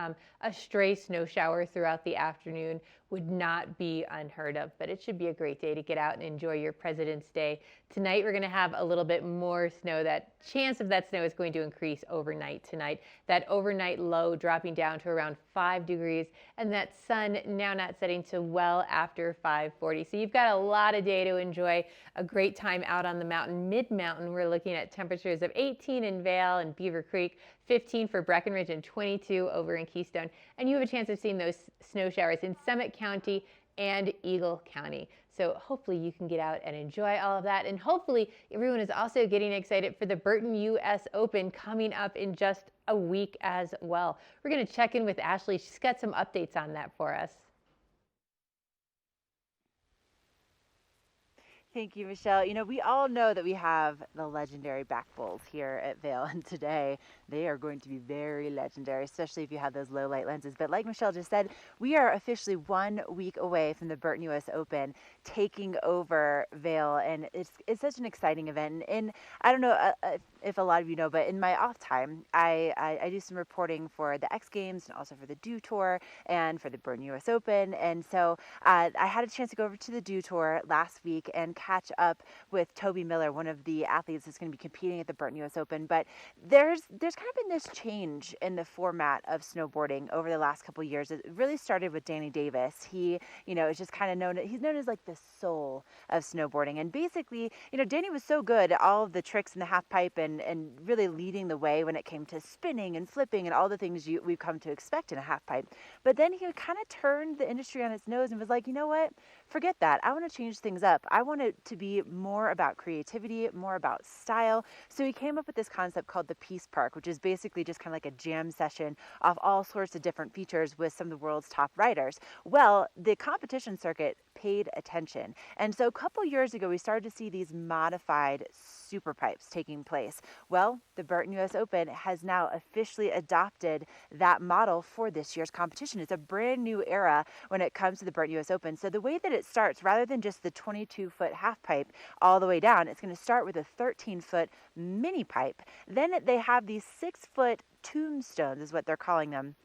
A stray snow shower throughout the afternoon would not be unheard of, but it should be a great day to get out and enjoy your President's Day. Tonight, we're going to have a little bit more snow. That chance of that snow is going to increase overnight tonight. That overnight low dropping down to around 5 degrees, and that sun now not setting to well after 5:40. So you've got a lot of day to enjoy a great time out on the mountain. Mid-mountain, we're looking at temperatures of 18 in Vail and Beaver Creek, 15 for Breckenridge, and 22 over in Keystone. And you have a chance of seeing those snow showers in Summit County and Eagle County. So hopefully you can get out and enjoy all of that. And hopefully everyone is also getting excited for the Burton US Open coming up in just a week as well. We're going to check in with Ashley. She's got some updates on that for us. Thank you, Michelle. You know, we all know that we have the legendary back bowls here at Vail, and today they are going to be very legendary, especially if you have those low light lenses. But like Michelle just said, we are officially 1 week away from the Burton US Open taking over Vail, and it's such an exciting event. And I don't know if a lot of you know, but in my off time, I do some reporting for the X Games and also for the Dew Tour and for the Burton US Open. And so I had a chance to go over to the Dew Tour last week and catch up with Toby Miller, one of the athletes that's going to be competing at the Burton US Open. But there's kind of been this change in the format of snowboarding over the last couple of years. It really started with Danny Davis. He, is just kind of he's known as like the soul of snowboarding. And basically, Danny was so good at all of the tricks in the half pipe and really leading the way when it came to spinning and flipping and all the things we've come to expect in a half pipe. But then he kind of turned the industry on its nose and was like, you know what? Forget that. I want to change things up. I want it to be more about creativity, more about style. So he came up with this concept called the Peace Park, which is basically just kind of like a jam session of all sorts of different features with some of the world's top riders. Well, the competition circuit paid attention. And so a couple years ago, we started to see these modified super pipes taking place. Well, the Burton US Open has now officially adopted that model for this year's competition. It's a brand new era when it comes to the Burton US Open. So the way that it starts, rather than just the 22-foot half pipe all the way down, it's going to start with a 13-foot mini pipe. Then they have these 6-foot tombstones, is what they're calling them.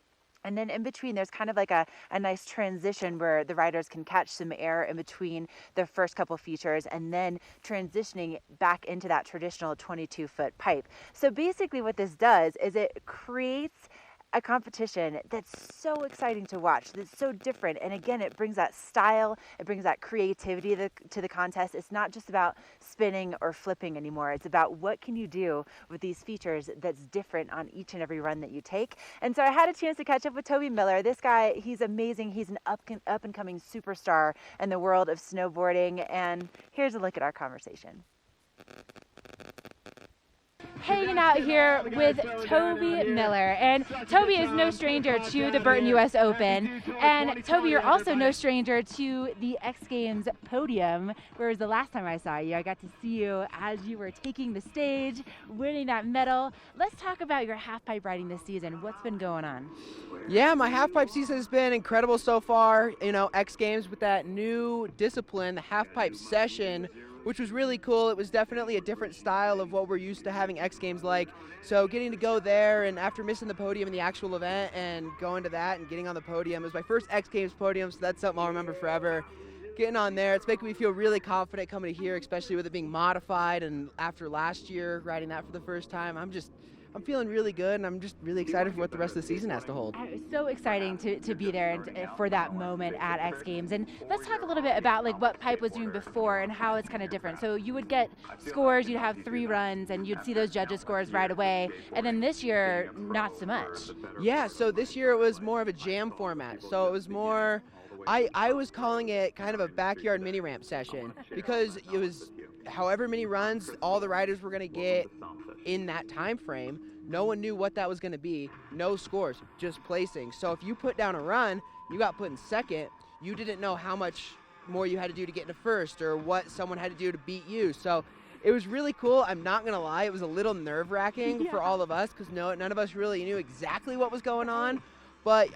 And then in between, there's kind of like a nice transition where the riders can catch some air in between their first couple features and then transitioning back into that traditional 22-foot pipe. So basically what this does is it creates a competition that's so exciting to watch, that's so different. And again, it brings that style, it brings that creativity to the contest. It's not just about spinning or flipping anymore. It's about what can you do with these features that's different on each and every run that you take. And so I had a chance to catch up with Toby Miller. This guy, he's amazing. He's an up and coming superstar in the world of snowboarding. And here's a look at our conversation. Hanging out here with Toby Miller, and Toby is no stranger to the Burton US Open, and Toby, you're also no stranger to the X Games podium. Whereas the last time I saw you, I got to see you as you were taking the stage, winning that medal. Let's talk about your halfpipe riding this season. What's been going on? Yeah, my halfpipe season has been incredible so far. X Games with that new discipline, the halfpipe session, which was really cool. It was definitely a different style of what we're used to having X Games like. So getting to go there, and after missing the podium in the actual event and going to that and getting on the podium, it was my first X Games podium, so that's something I'll remember forever. Getting on there, it's making me feel really confident coming to here, especially with it being modified, and after last year riding that for the first time, I'm feeling really good, and I'm just really excited for what the rest of the season has to hold. It's so exciting to be there and for that moment at X Games. And let's talk a little bit about like what pipe was doing before and how it's kind of different. So you would get scores, you'd have 3 runs, and you'd see those judges' scores right away. And then this year, not so much. Yeah, so this year it was more of a jam format. So it was more, I was calling it kind of a backyard mini ramp session because it was however many runs all the riders were going to get in that time frame, no one knew what that was going to be. No scores, just placing. So if you put down a run, you got put in second, you didn't know how much more you had to do to get into first or what someone had to do to beat you. So it was really cool. I'm not going to lie. It was a little nerve-wracking for all of us because none of us really knew exactly what was going on. But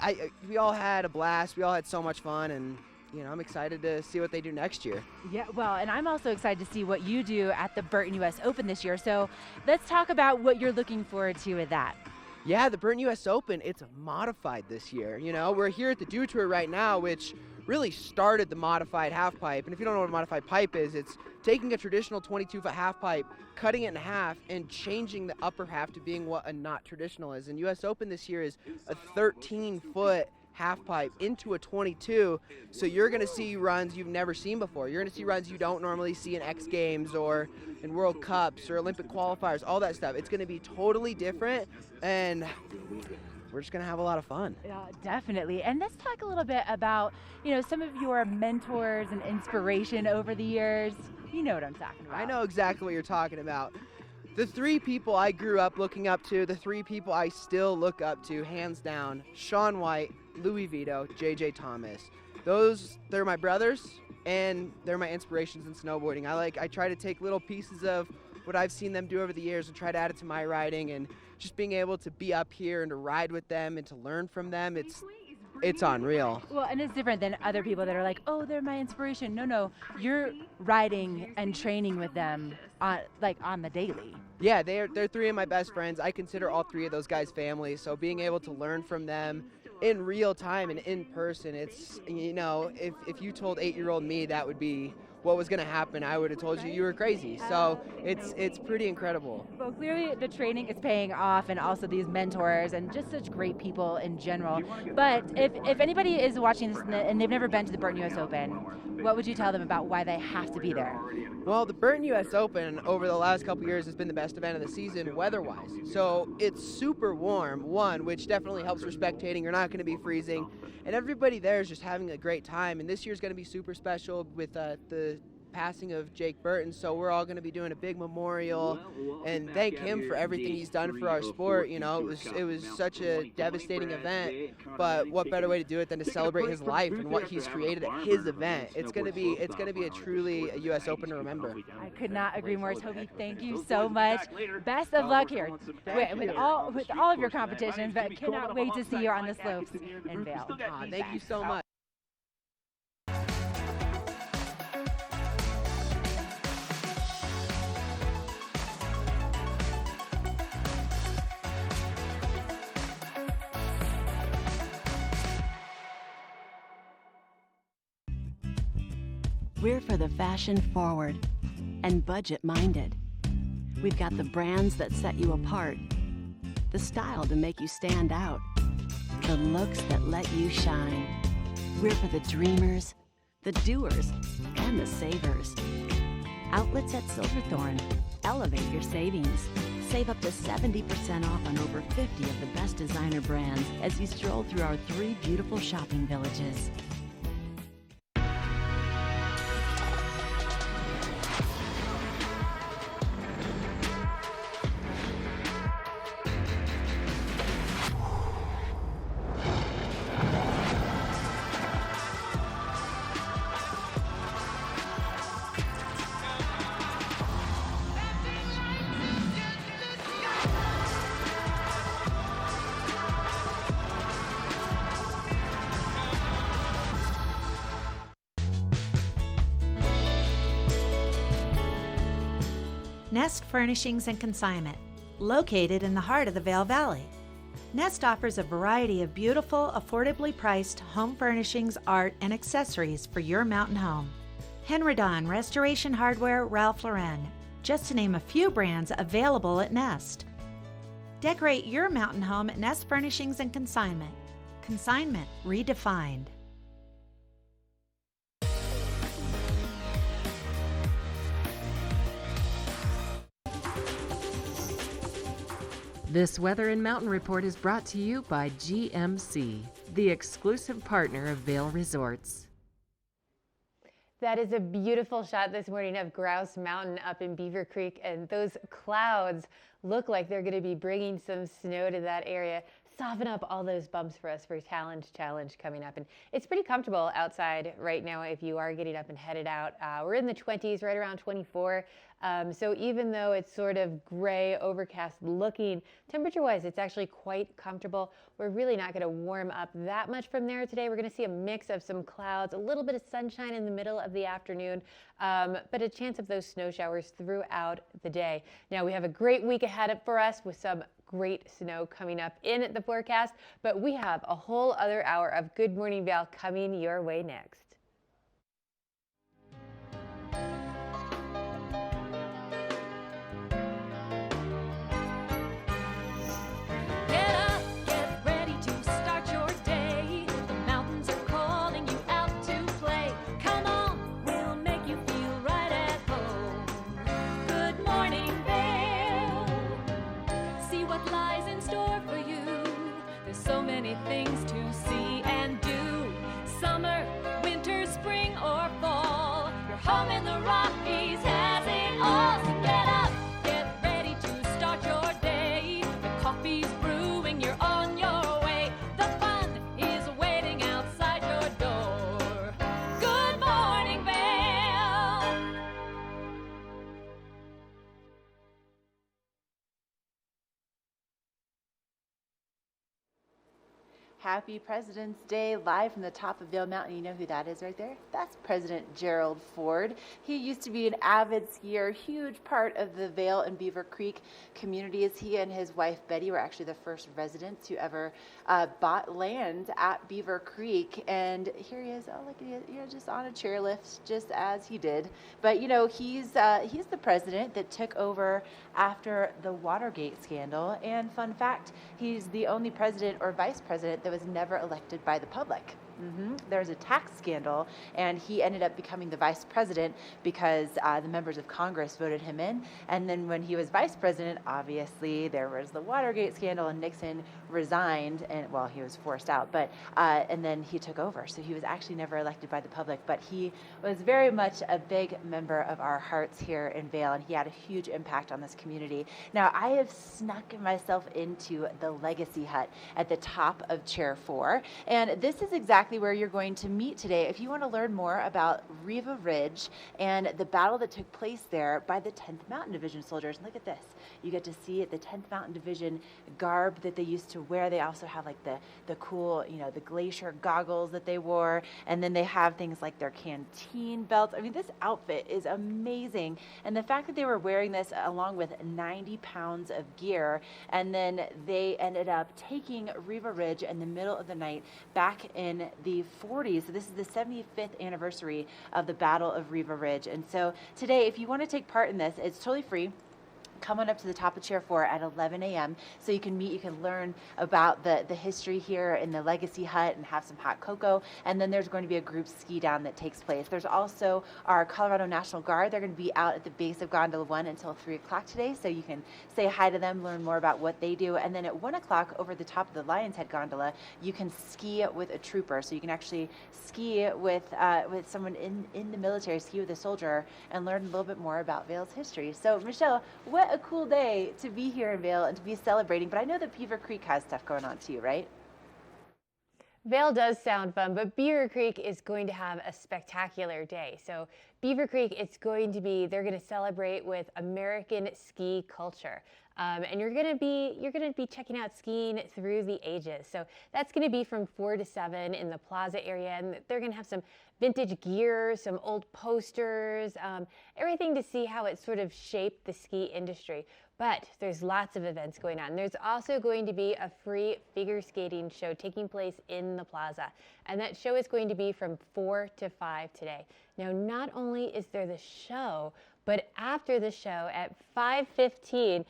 we all had a blast. We all had so much fun, and I'm excited to see what they do next year. Yeah, well, and I'm also excited to see what you do at the Burton US Open this year. So let's talk about what you're looking forward to with that. Yeah, the Burton US Open, it's modified this year. We're here at the Dew Tour right now, which really started the modified half pipe. And if you don't know what a modified pipe is, it's taking a traditional 22-foot half pipe, cutting it in half, and changing the upper half to being what a not traditional is. And US Open this year is a 13-foot half pipe into a 22, so you're going to see runs you've never seen before. You're going to see runs you don't normally see in X Games or in World Cups or Olympic qualifiers, all that stuff. It's going to be totally different, and we're just going to have a lot of fun. Yeah, definitely. And let's talk a little bit about, some of your mentors and inspiration over the years. You know what I'm talking about. I know exactly what you're talking about. The three people I grew up looking up to, the three people I still look up to, hands down, Shaun White, Louis Vito, JJ Thomas. They're my brothers, and they're my inspirations in snowboarding. I try to take little pieces of what I've seen them do over the years and try to add it to my riding, and just being able to be up here and to ride with them and to learn from them, it's unreal. Well, and it's different than other people that are like, oh, they're my inspiration. No, you're riding and training with them on the daily. Yeah, they're three of my best friends. I consider all three of those guys family, so being able to learn from them in real time and in person, it's, if you told 8-year-old me that would be what was going to happen, I would have told you were crazy. So it's pretty incredible. Well, clearly the training is paying off, and also these mentors and just such great people in general. But if anybody is watching this and they've never been to the Burton US Open, what would you tell them about why they have to be there? Well, the Burton US Open over the last couple years has been the best event of the season weather-wise. So it's super warm, which definitely helps for spectating. You're not going to be freezing. And everybody there is just having a great time. And this year's going to be super special with the passing of Jake Burton, so we're all going to be doing a big memorial and thank him for everything he's done for our sport. It was such a devastating event, but what better way to do it than to celebrate his life and what he's created at his event. It's going to be a truly a US Open to remember. I could not agree more. Toby, thank you so much. Best of luck here with all of your competitions, but cannot wait to see you on the slopes in Vail. Thank you so much. We're for the fashion forward and budget minded. We've got the brands that set you apart, the style to make you stand out, the looks that let you shine. We're for the dreamers, the doers, and the savers. Outlets at Silverthorne. Elevate your savings. Save up to 70% off on over 50 of the best designer brands as you stroll through our 3 beautiful shopping villages. Nest Furnishings and Consignment, located in the heart of the Vail Valley. Nest offers a variety of beautiful, affordably priced home furnishings, art, and accessories for your mountain home. Henredon, Restoration Hardware, Ralph Lauren, just to name a few brands available at Nest. Decorate your mountain home at Nest Furnishings and Consignment. Consignment redefined. This Weather and Mountain Report is brought to you by GMC, the exclusive partner of Vail Resorts. That is a beautiful shot this morning of Grouse Mountain up in Beaver Creek, and those clouds look like they're going to be bringing some snow to that area. Soften up all those bumps for us for Challenge coming up. And it's pretty comfortable outside right now if you are getting up and headed out. We're in the 20s, right around 24. So even though it's sort of gray, overcast looking, temperature-wise, it's actually quite comfortable. We're really not going to warm up that much from there today. We're going to see a mix of some clouds, a little bit of sunshine in the middle of the afternoon, but a chance of those snow showers throughout the day. Now, we have a great week ahead for us with some great snow coming up in the forecast, but we have a whole other hour of Good Morning Vail coming your way next. Get up, get ready to start your day. The mountains are calling you out to play. Come on, we'll make you feel right at home. Good morning, Vail. See what lies in store for you. There's so many things to see and do. Summer, winter, spring, or fall. Your home in the Rockies has it all. So get up, get ready to start your day. The coffee's brewing, you're on your way. The fun is waiting outside your door. Good morning, Vail. Happy President's Day, live from the top of Vail Mountain. You know who that is right there? That's President Gerald Ford. He used to be an avid skier, huge part of the Vail and Beaver Creek communities. He and his wife Betty were actually the first residents who ever bought land at Beaver Creek. And here he is, oh look at you, you're just on a chairlift, just as he did. But you know, he's the president that took over after the Watergate scandal. And fun fact, he's the only president or vice president that was never elected by the public. There's a tax scandal, and he ended up becoming the vice president because the members of Congress voted him in. And then when he was vice president, obviously there was the Watergate scandal, and Nixon resigned, and well, he was forced out, but and then he took over. So he was actually never elected by the public, but he was very much a big member of our hearts here in Vail, and he had a huge impact on this community. Now, I have snuck myself into the Legacy Hut at the top of Chair 4, and this is exactly where you're going to meet today if you want to learn more about Riva Ridge and the battle that took place there by the 10th Mountain Division soldiers. And look at this. You get to see the 10th Mountain Division garb that they used to wear. They also have like the cool, you know, the glacier goggles that they wore. And then they have things like their canteen belts. I mean, this outfit is amazing. And the fact that they were wearing this along with 90 pounds of gear, and then they ended up taking Riva Ridge in the middle of the night back in the 40s. So this is the 75th anniversary of the Battle of Riva Ridge. And so today, if you want to take part in this, it's totally free. Come on up to the top of Chair 4 at 11 a.m. so you can meet, you can learn about the history here in the Legacy Hut and have some hot cocoa. And then there's going to be a group ski down that takes place. There's also our Colorado National Guard. They're going to be out at the base of Gondola 1 until 3 o'clock today, so you can say hi to them, learn more about what they do. And then at 1 o'clock over the top of the Lion's Head Gondola, you can ski with a trooper. So you can actually ski with someone in the military, ski with a soldier, and learn a little bit more about Vail's history. So Michelle, what a cool day to be here in Vail and to be celebrating. But I know that Beaver Creek has stuff going on too, right? Vail does sound fun, but Beaver Creek is going to have a spectacular day. So Beaver Creek, they're going to celebrate with American ski culture. And you're going to be checking out skiing through the ages. So that's going to be from 4 to 7 in the plaza area, and they're going to have some vintage gear, some old posters, everything to see how it sort of shaped the ski industry. But there's lots of events going on. There's also going to be a free figure skating show taking place in the plaza. And that show is going to be from 4 to 5 today. Now, not only is there the show, but after the show at 5:15,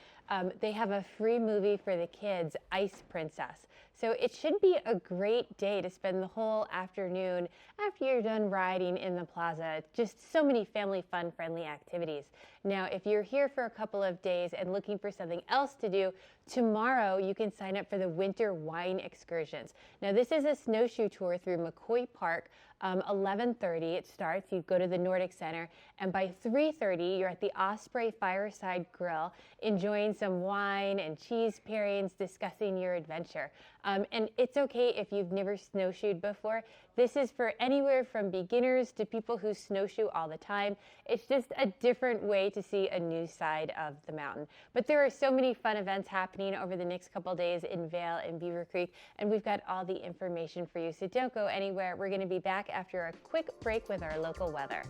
they have a free movie for the kids, Ice Princess. So it should be a great day to spend the whole afternoon after you're done riding in the plaza. Just so many family fun friendly activities. Now, if you're here for a couple of days and looking for something else to do, tomorrow you can sign up for the winter wine excursions. Now, this is a snowshoe tour through McCoy Park 11:30 it starts. You go to the Nordic Center, and by 3:30 you're at the Osprey Fireside Grill, enjoying some wine and cheese pairings, discussing your adventure. And it's okay if you've never snowshoed before. This is for anywhere from beginners to people who snowshoe all the time. It's just a different way to see a new side of the mountain. But there are so many fun events happening over the next couple days in Vail and Beaver Creek, and we've got all the information for you. So don't go anywhere. We're going to be back after a quick break with our local weather.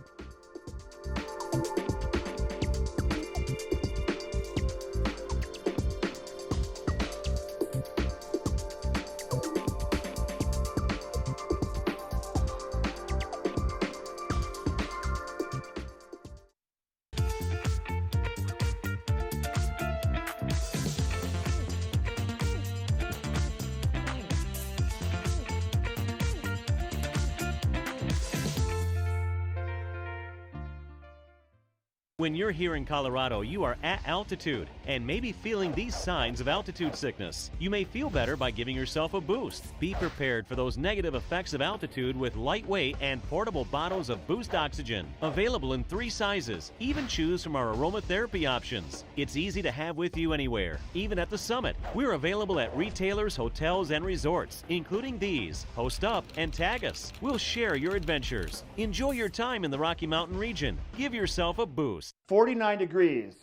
When you're here in Colorado, you are at altitude and maybe feeling these signs of altitude sickness. You may feel better by giving yourself a boost. Be prepared for those negative effects of altitude with lightweight and portable bottles of Boost Oxygen. Available in 3 sizes. Even choose from our aromatherapy options. It's easy to have with you anywhere, even at the summit. We're available at retailers, hotels, and resorts, including these. Post up and tag us. We'll share your adventures. Enjoy your time in the Rocky Mountain region. Give yourself a boost. 49 degrees,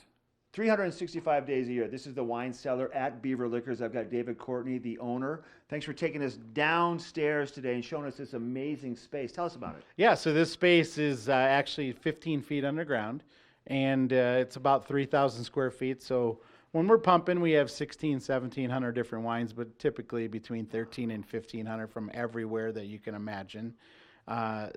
365 days a year. This is the wine cellar at Beaver Liquors. I've got David Courtney, the owner. Thanks for taking us downstairs today and showing us this amazing space. Tell us about it. Yeah, so this space is actually 15 feet underground, and it's about 3,000 square feet. So when we're pumping, we have 1,700 different wines, but typically between 1,300 and 1,500 from everywhere that you can imagine.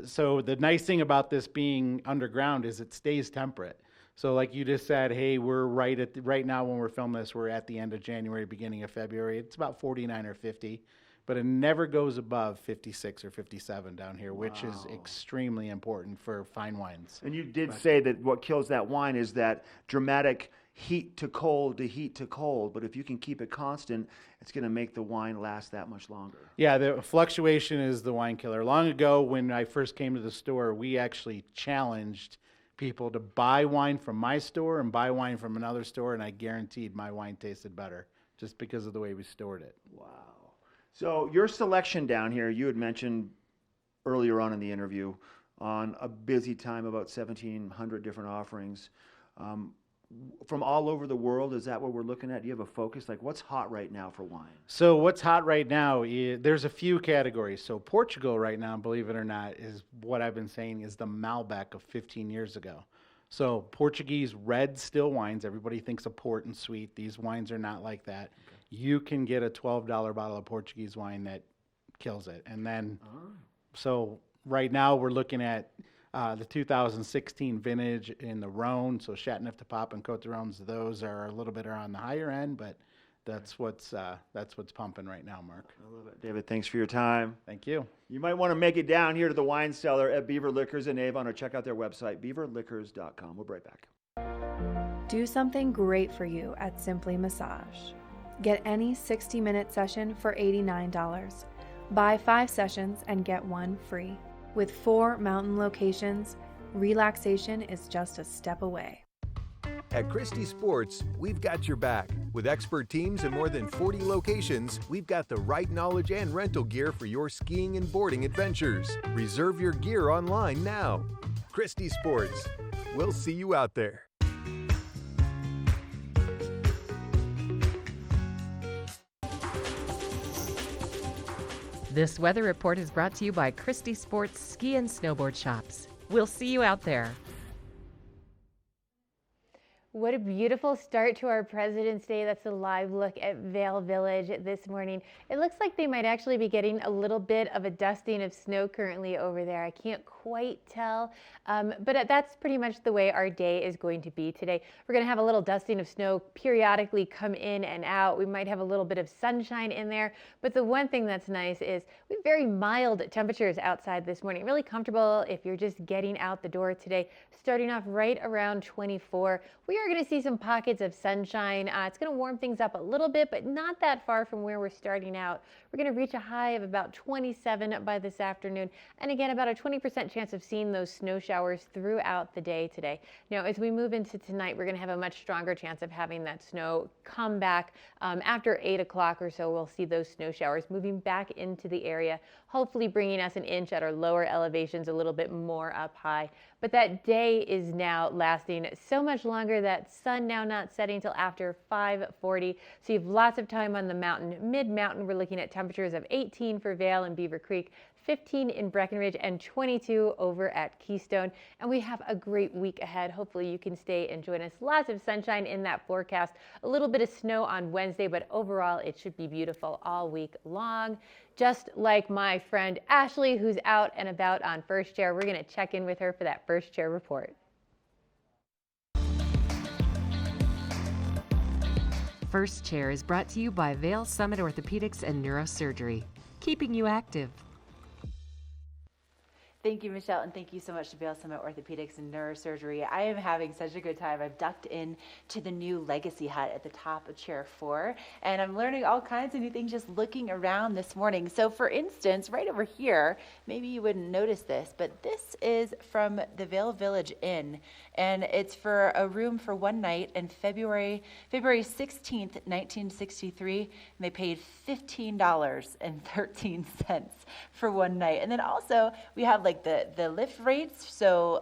So the nice thing about this being underground is it stays temperate. So like you just said, hey, we're right now when we're filming this, we're at the end of January, beginning of February. It's about 49 or 50, but it never goes above 56 or 57 down here, which is extremely important for fine wines. And you did say that what kills that wine is that dramatic heat to cold to heat to cold, but if you can keep it constant, it's going to make the wine last that much longer. Yeah, the fluctuation is the wine killer. Long ago, when I first came to the store, we actually challenged people to buy wine from my store and buy wine from another store, and I guaranteed my wine tasted better just because of the way we stored it. Wow. So your selection down here, you had mentioned earlier on in the interview on a busy time, about 1,700 different offerings. From all over the world, is that what we're looking at? Do you have a focus? Like, what's hot right now for wine? So what's hot right now, there's a few categories. So Portugal right now, believe it or not, is what I've been saying is the Malbec of 15 years ago. So Portuguese red still wines, everybody thinks of port and sweet. These wines are not like that. Okay. You can get a $12 bottle of Portuguese wine that kills it. And then, so right now we're looking at the 2016 vintage in the Rhone, so Châteauneuf-du-Pape and Côte d'Aron's, those are a little bit on the higher end, but that's what's pumping right now, Mark. I love it. David, thanks for your time. Thank you. You might want to make it down here to the wine cellar at Beaver Liquors in Avon, or check out their website, beaverliquors.com. We'll be right back. Do something great for you at Simply Massage. Get any 60-minute session for $89. Buy 5 sessions and get 1 free. With 4 mountain locations, relaxation is just a step away. At Christie Sports, we've got your back. With expert teams and more than 40 locations, we've got the right knowledge and rental gear for your skiing and boarding adventures. Reserve your gear online now. Christie Sports. We'll see you out there. This weather report is brought to you by Christie Sports Ski and Snowboard Shops. We'll see you out there. What a beautiful start to our President's Day. That's a live look at Vail Village this morning. It looks like they might actually be getting a little bit of a dusting of snow currently over there. I can't quite tell, but that's pretty much the way our day is going to be today. We're going to have a little dusting of snow periodically come in and out. We might have a little bit of sunshine in there, but the one thing that's nice is we have very mild temperatures outside this morning. Really comfortable if you're just getting out the door today, starting off right around 24. We are going to see some pockets of sunshine. It's going to warm things up a little bit, but not that far from where we're starting out. We're going to reach a high of about 27 by this afternoon, and again, about a 20% chance of seeing those snow showers throughout the day today. Now, as we move into tonight, we're going to have a much stronger chance of having that snow come back after 8 o'clock or so. We'll see those snow showers moving back into the area, hopefully bringing us an inch at our lower elevations, a little bit more up high. But that day is now lasting so much longer, that sun now not setting till after 5:40. So you have lots of time on the mountain. Mid-mountain, we're looking at temperatures of 18 for Vail and Beaver Creek, 15 in Breckenridge, and 22 over at Keystone. And we have a great week ahead. Hopefully you can stay and join us. Lots of sunshine in that forecast. A little bit of snow on Wednesday, but overall it should be beautiful all week long. Just like my friend Ashley, who's out and about on First Chair. We're going to check in with her for that First Chair report. First Chair is brought to you by Vail Summit Orthopedics and Neurosurgery, keeping you active. Thank you, Michelle, and thank you so much to Vail Summit Orthopedics and Neurosurgery. I am having such a good time. I've ducked in to the new Legacy Hut at the top of Chair 4, and I'm learning all kinds of new things just looking around this morning. So for instance, right over here, maybe you wouldn't notice this, but this is from the Vail Village Inn, and it's for a room for one night in February 16th, 1963, and they paid $15.13 for one night. And then also we have like the lift rates. So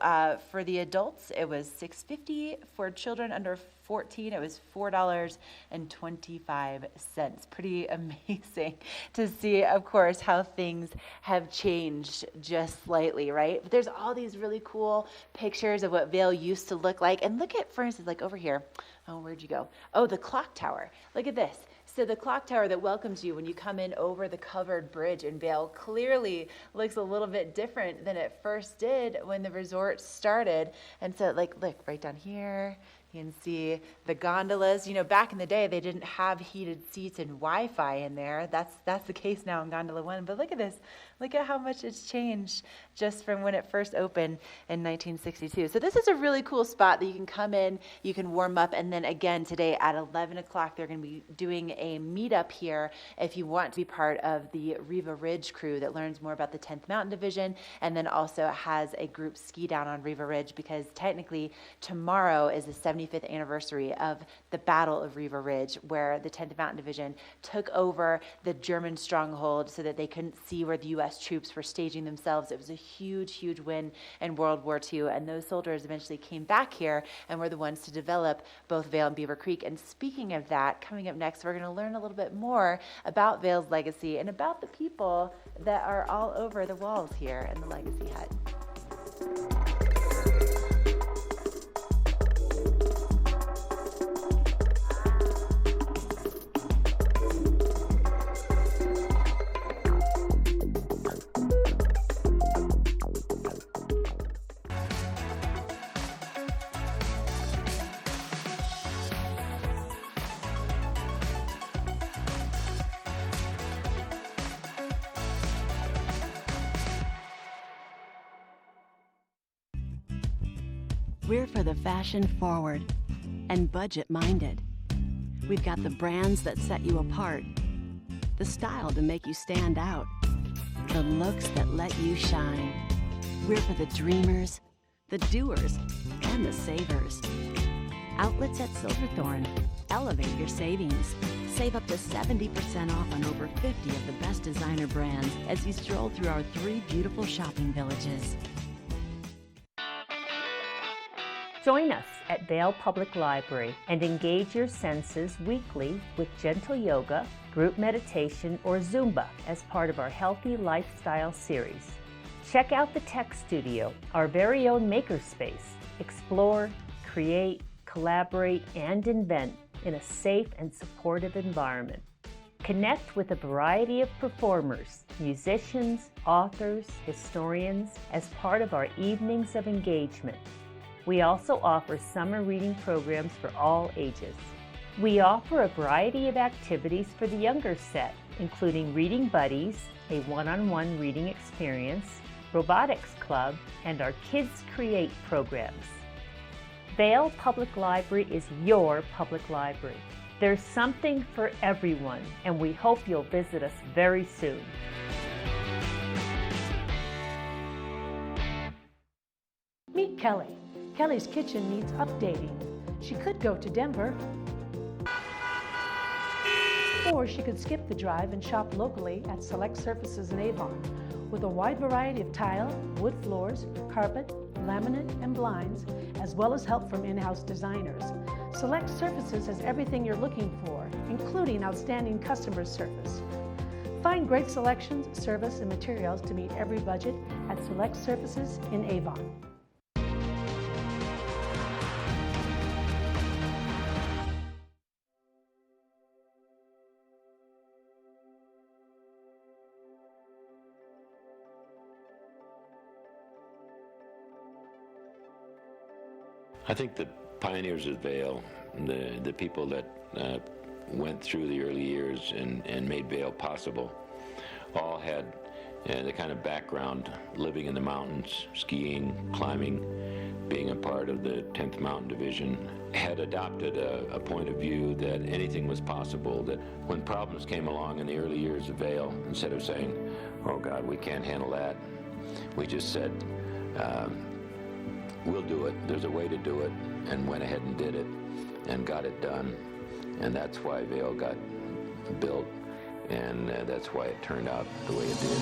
for the adults, it was $6.50. For children under 14, it was $4.25. Pretty amazing to see, of course, how things have changed just slightly, right? But there's all these really cool pictures of what Vail used to look like. And look at, for instance, like over here. Oh, where'd you go? Oh, the clock tower. Look at this. So the clock tower that welcomes you when you come in over the covered bridge in Vail clearly looks a little bit different than it first did when the resort started. And so like, look right down here, you can see the gondolas. You know, back in the day, they didn't have heated seats and Wi-Fi in there. That's the case now in Gondola 1. But look at this. Look at how much it's changed just from when it first opened in 1962. So this is a really cool spot that you can come in, you can warm up, and then again today at 11 o'clock, they're going to be doing a meetup here if you want to be part of the Riva Ridge crew that learns more about the 10th Mountain Division, and then also has a group ski down on Riva Ridge, because technically tomorrow is the 75th anniversary of the Battle of Riva Ridge, where the 10th Mountain Division took over the German stronghold so that they couldn't see where the U.S. troops were staging themselves. It was a huge, huge win in World War II, and those soldiers eventually came back here and were the ones to develop both Vail and Beaver Creek. And speaking of that, coming up next, we're going to learn a little bit more about Vail's legacy and about the people that are all over the walls here in the Legacy Hut. We're for the fashion forward and budget minded. We've got the brands that set you apart, the style to make you stand out, the looks that let you shine. We're for the dreamers, the doers, and the savers. Outlets at Silverthorne. Elevate your savings. Save up to 70% off on over 50 of the best designer brands as you stroll through our 3 beautiful shopping villages. Join us at Vail Public Library and engage your senses weekly with gentle yoga, group meditation, or Zumba as part of our Healthy Lifestyle series. Check out the Tech Studio, our very own makerspace. Explore, create, collaborate, and invent in a safe and supportive environment. Connect with a variety of performers, musicians, authors, historians as part of our evenings of engagement. We also offer summer reading programs for all ages. We offer a variety of activities for the younger set, including Reading Buddies, a one-on-one reading experience, Robotics Club, and our Kids Create programs. Vail Public Library is your public library. There's something for everyone, and we hope you'll visit us very soon. Meet Kelly. Kelly's kitchen needs updating. She could go to Denver, or she could skip the drive and shop locally at Select Surfaces in Avon. With a wide variety of tile, wood floors, carpet, laminate, and blinds, as well as help from in-house designers. Select Surfaces has everything you're looking for, including outstanding customer service. Find great selections, service, and materials to meet every budget at Select Surfaces in Avon. I think the pioneers of Vail, the people that went through the early years and made Vail possible, all had the kind of background living in the mountains, skiing, climbing, being a part of the 10th Mountain Division, had adopted a point of view that anything was possible, that when problems came along in the early years of Vail, instead of saying, oh God, we can't handle that, we just said, we'll do it, there's a way to do it, and went ahead and did it, and got it done. And that's why Vail got built, and that's why it turned out the way it did.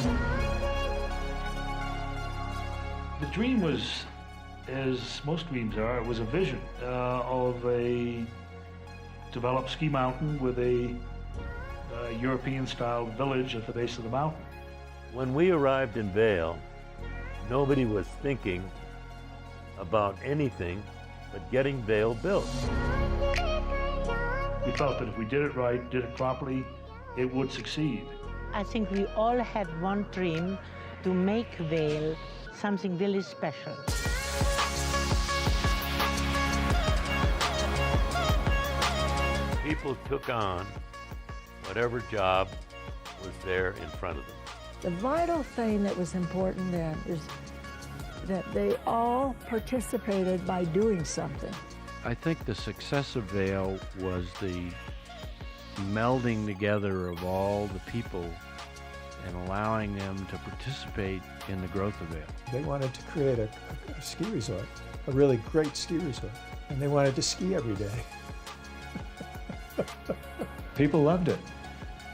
The dream was, as most dreams are, it was a vision of a developed ski mountain with a European-style village at the base of the mountain. When we arrived in Vail, nobody was thinking about anything but getting Vail built. We felt that if we did it right, did it properly, it would succeed. I think we all had one dream to make Vail something really special. People took on whatever job was there in front of them. The vital thing that was important then is that they all participated by doing something. I think the success of Vail was the melding together of all the people and allowing them to participate in the growth of Vail. They wanted to create a ski resort, a really great ski resort, and they wanted to ski every day. People loved it.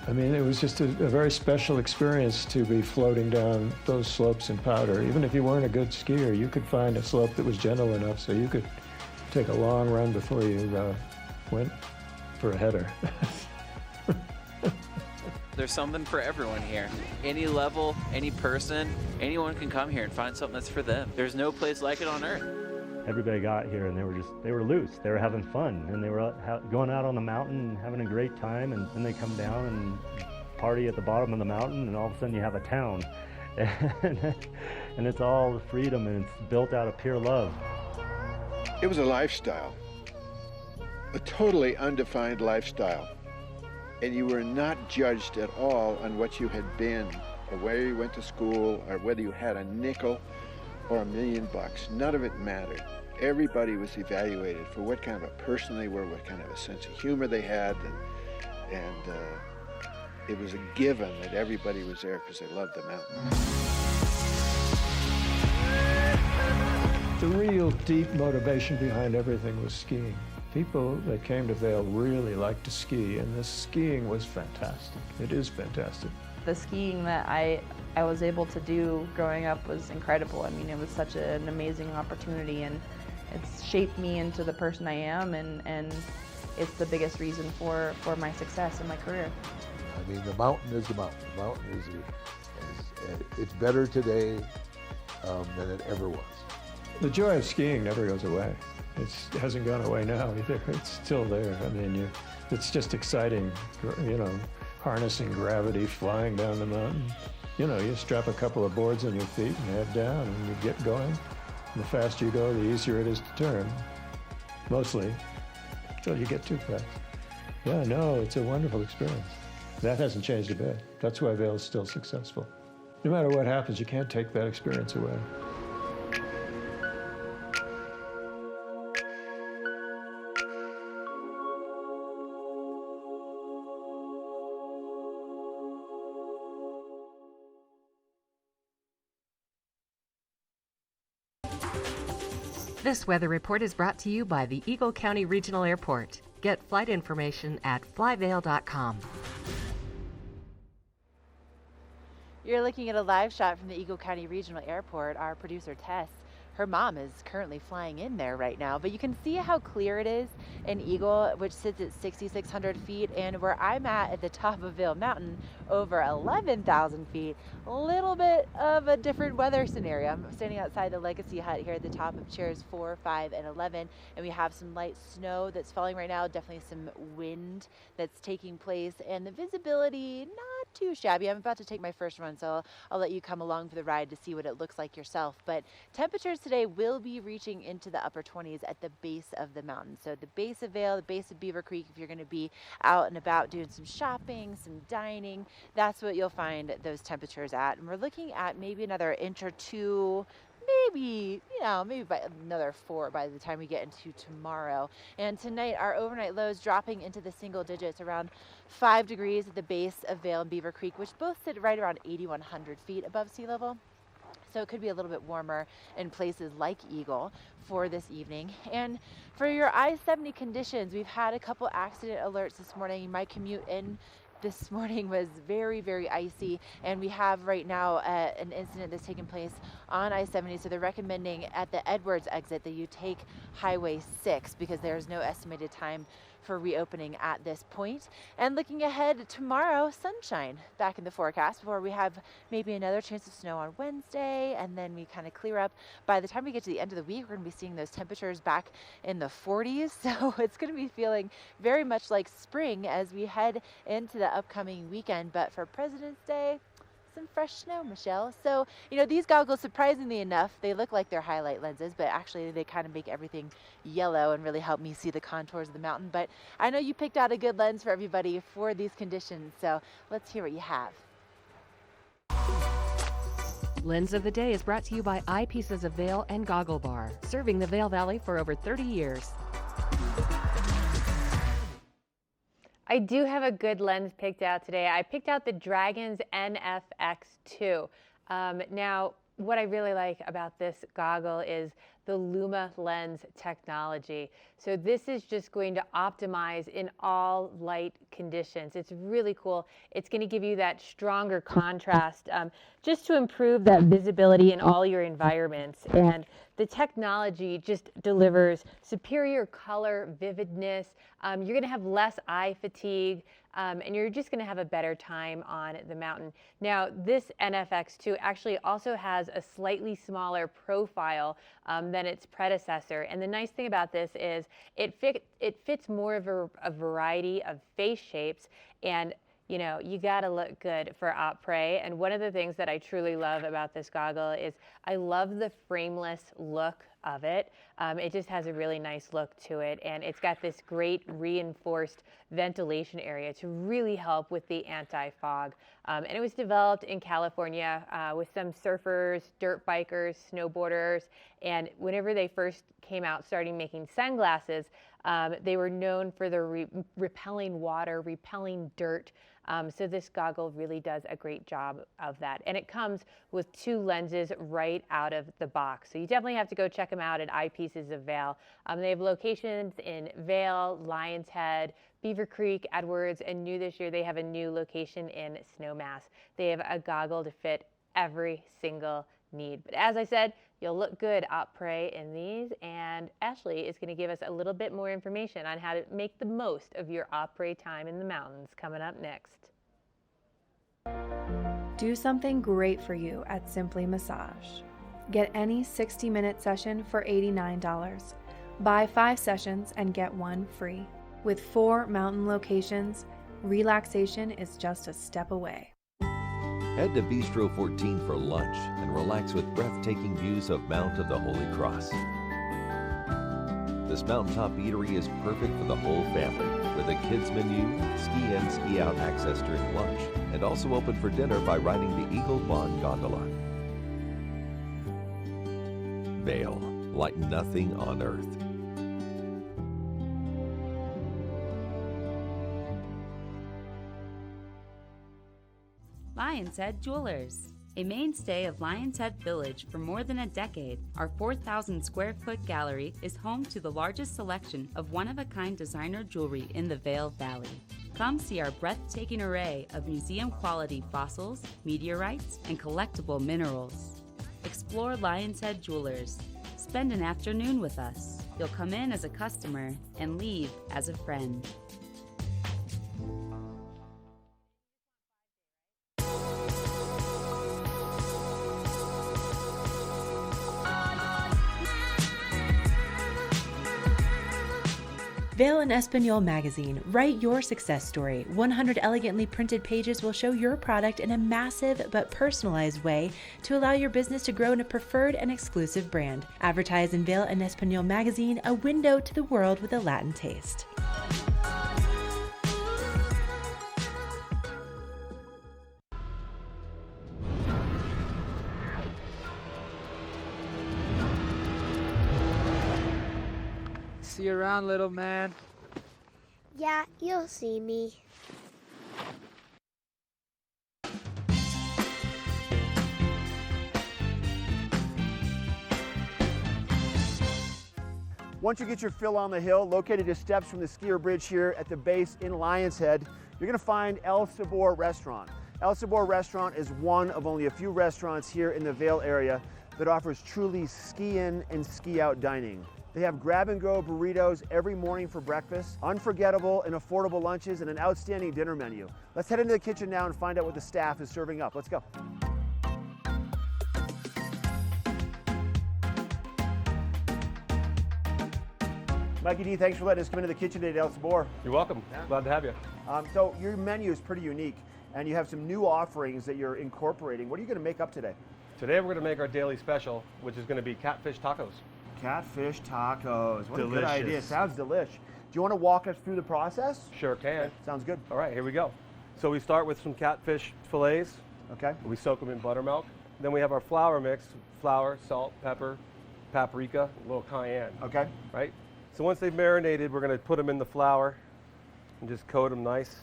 I mean, it was just a very special experience to be floating down those slopes in powder. Even if you weren't a good skier, you could find a slope that was gentle enough so you could take a long run before you went for a header. There's something for everyone here. Any level, any person, anyone can come here and find something that's for them. There's no place like it on earth. Everybody got here and they were loose. They were having fun and they were going out on the mountain and having a great time, and then they come down and party at the bottom of the mountain, and all of a sudden you have a town. And it's all freedom, and it's built out of pure love. It was a lifestyle, a totally undefined lifestyle. And you were not judged at all on what you had been, or where you went to school, or whether you had a nickel or $1 million. None of it mattered. Everybody was evaluated for what kind of a person they were, what kind of a sense of humor they had, and it was a given that everybody was there because they loved the mountain. The real deep motivation behind everything was skiing. People that came to Vail really liked to ski, and this skiing was fantastic. It is fantastic. The skiing that I was able to do growing up was incredible. I mean, it was such an amazing opportunity, and it's shaped me into the person I am, and it's the biggest reason for my success in my career. I mean, the mountain is the mountain. The mountain is it's better today than it ever was. The joy of skiing never goes away. It hasn't gone away now either. It's still there. I mean, it's just exciting, you know, harnessing gravity, flying down the mountain. You know, you strap a couple of boards on your feet and head down and you get going. And the faster you go, the easier it is to turn. Mostly, until you get too fast. Yeah, no, it's a wonderful experience. That hasn't changed a bit. That's why Vail is still successful. No matter what happens, you can't take that experience away. This weather report is brought to you by the Eagle County Regional Airport. Get flight information at flyvail.com. You're looking at a live shot from the Eagle County Regional Airport. Our producer, Tess, her mom is currently flying in there right now, but you can see how clear it is in Eagle, which sits at 6,600 feet, and where I'm at the top of Vail Mountain, over 11,000 feet, a little bit of a different weather scenario. I'm standing outside the Legacy Hut here at the top of chairs 4, 5, and 11, and we have some light snow that's falling right now, definitely some wind that's taking place, and the visibility, not too shabby. I'm about to take my first run, so I'll let you come along for the ride to see what it looks like yourself. But temperatures today will be reaching into the upper 20s at the base of the mountain. So the base of Vail, the base of Beaver Creek, if you're going to be out and about doing some shopping, some dining, that's what you'll find those temperatures at. And we're looking at maybe another inch or two, maybe by another 4 by the time we get into tomorrow. And tonight, our overnight lows dropping into the single digits, around 5 degrees at the base of Vail and Beaver Creek, which both sit right around 8,100 feet above sea level. So it could be a little bit warmer in places like Eagle for this evening. And for your I-70 conditions, we've had a couple accident alerts this morning. My commute in this morning was very, very icy, and we have right now an incident that's taken place on I-70, so they're recommending at the Edwards exit that you take Highway 6 because there's no estimated time for reopening at this point. And looking ahead tomorrow, sunshine back in the forecast before we have maybe another chance of snow on Wednesday, and then we kind of clear up. By the time we get to the end of the week, we're going to be seeing those temperatures back in the 40s, so it's going to be feeling very much like spring as we head into the upcoming weekend. But for President's Day, some fresh snow, Michelle. So, you know, these goggles, surprisingly enough, they look like they're highlight lenses, but actually they kind of make everything yellow and really help me see the contours of the mountain. But I know you picked out a good lens for everybody for these conditions, so let's hear what you have. Lens of the Day is brought to you by Eyepieces of Vail and Goggle Bar, serving the Vail Valley for over 30 years. I do have a good lens picked out today. I picked out the Dragon's NFX2. Now, what I really like about this goggle is the Luma lens technology. So this is just going to optimize in all light conditions. It's really cool. It's going to give you that stronger contrast just to improve that visibility in all your environments. And the technology just delivers superior color, vividness. You're going to have less eye fatigue, and you're just going to have a better time on the mountain. Now, this NFX2 actually also has a slightly smaller profile than its predecessor. And the nice thing about this is it fits more of a variety of face shapes, and you know, you gotta look good for après. And one of the things that I truly love about this goggle is I love the frameless look of it. It just has a really nice look to it, and it's got this great reinforced ventilation area to really help with the anti-fog. And it was developed in California with some surfers, dirt bikers, snowboarders, and whenever they first came out starting making sunglasses, they were known for their repelling water, repelling dirt. So this goggle really does a great job of that. And it comes with 2 lenses right out of the box. So you definitely have to go check them out at Eyepieces of Vail. They have locations in Vail, Lion's Head, Beaver Creek, Edwards, and new this year they have a new location in Snowmass. They have a goggle to fit every single need. But as I said, you'll look good après in these, and Ashley is going to give us a little bit more information on how to make the most of your après time in the mountains coming up next. Do something great for you at Simply Massage. Get any 60-minute session for $89. Buy 5 sessions and get 1 free. With 4 mountain locations, Relaxation is just a step away. Head to Bistro 14 for lunch and relax with breathtaking views of Mount of the Holy Cross. This mountaintop eatery is perfect for the whole family, with a kids menu, ski in, ski out access during lunch, and also open for dinner by riding the Eagle Bond gondola. Vail, like nothing on earth. Lion's Head Jewelers. A mainstay of Lion's Head Village for more than a decade, our 4,000 square foot gallery is home to the largest selection of one-of-a-kind designer jewelry in the Vail Valley. Come see our breathtaking array of museum-quality fossils, meteorites, and collectible minerals. Explore Lion's Head Jewelers. Spend an afternoon with us. You'll come in as a customer and leave as a friend. Vail and Espanol magazine. Write your success story. 100 elegantly printed pages will show your product in a massive but personalized way to allow your business to grow in a preferred and exclusive brand. Advertise in Vail and Espanol magazine, a window to the world with a Latin taste. See you around, little man. Yeah, you'll see me. Once you get your fill on the hill, located just steps from the skier bridge here at the base in Lion's Head, you're gonna find El Sabor Restaurant. El Sabor Restaurant is one of only a few restaurants here in the Vail area that offers truly ski-in and ski-out dining. They have grab-and-go burritos every morning for breakfast, unforgettable and affordable lunches, and an outstanding dinner menu. Let's head into the kitchen now and find out what the staff is serving up. Let's go. Mikey D, thanks for letting us come into the kitchen today at El Sabor. You're welcome. Glad to have you. So your menu is pretty unique, and you have some new offerings that you're incorporating. What are you going to make up today? Today we're going to make our daily special, which is going to be catfish tacos. Catfish tacos. What a good Delicious. idea. Sounds delish. Do you want to walk us through the process? Sure can. Okay, sounds good. All right, here we go. So we start with some catfish fillets. Okay. We soak them in buttermilk. Then we have our flour mix: flour, salt, pepper, paprika, a little cayenne. Okay. Right? So once they've marinated, we're going to put them in the flour and just coat them nice.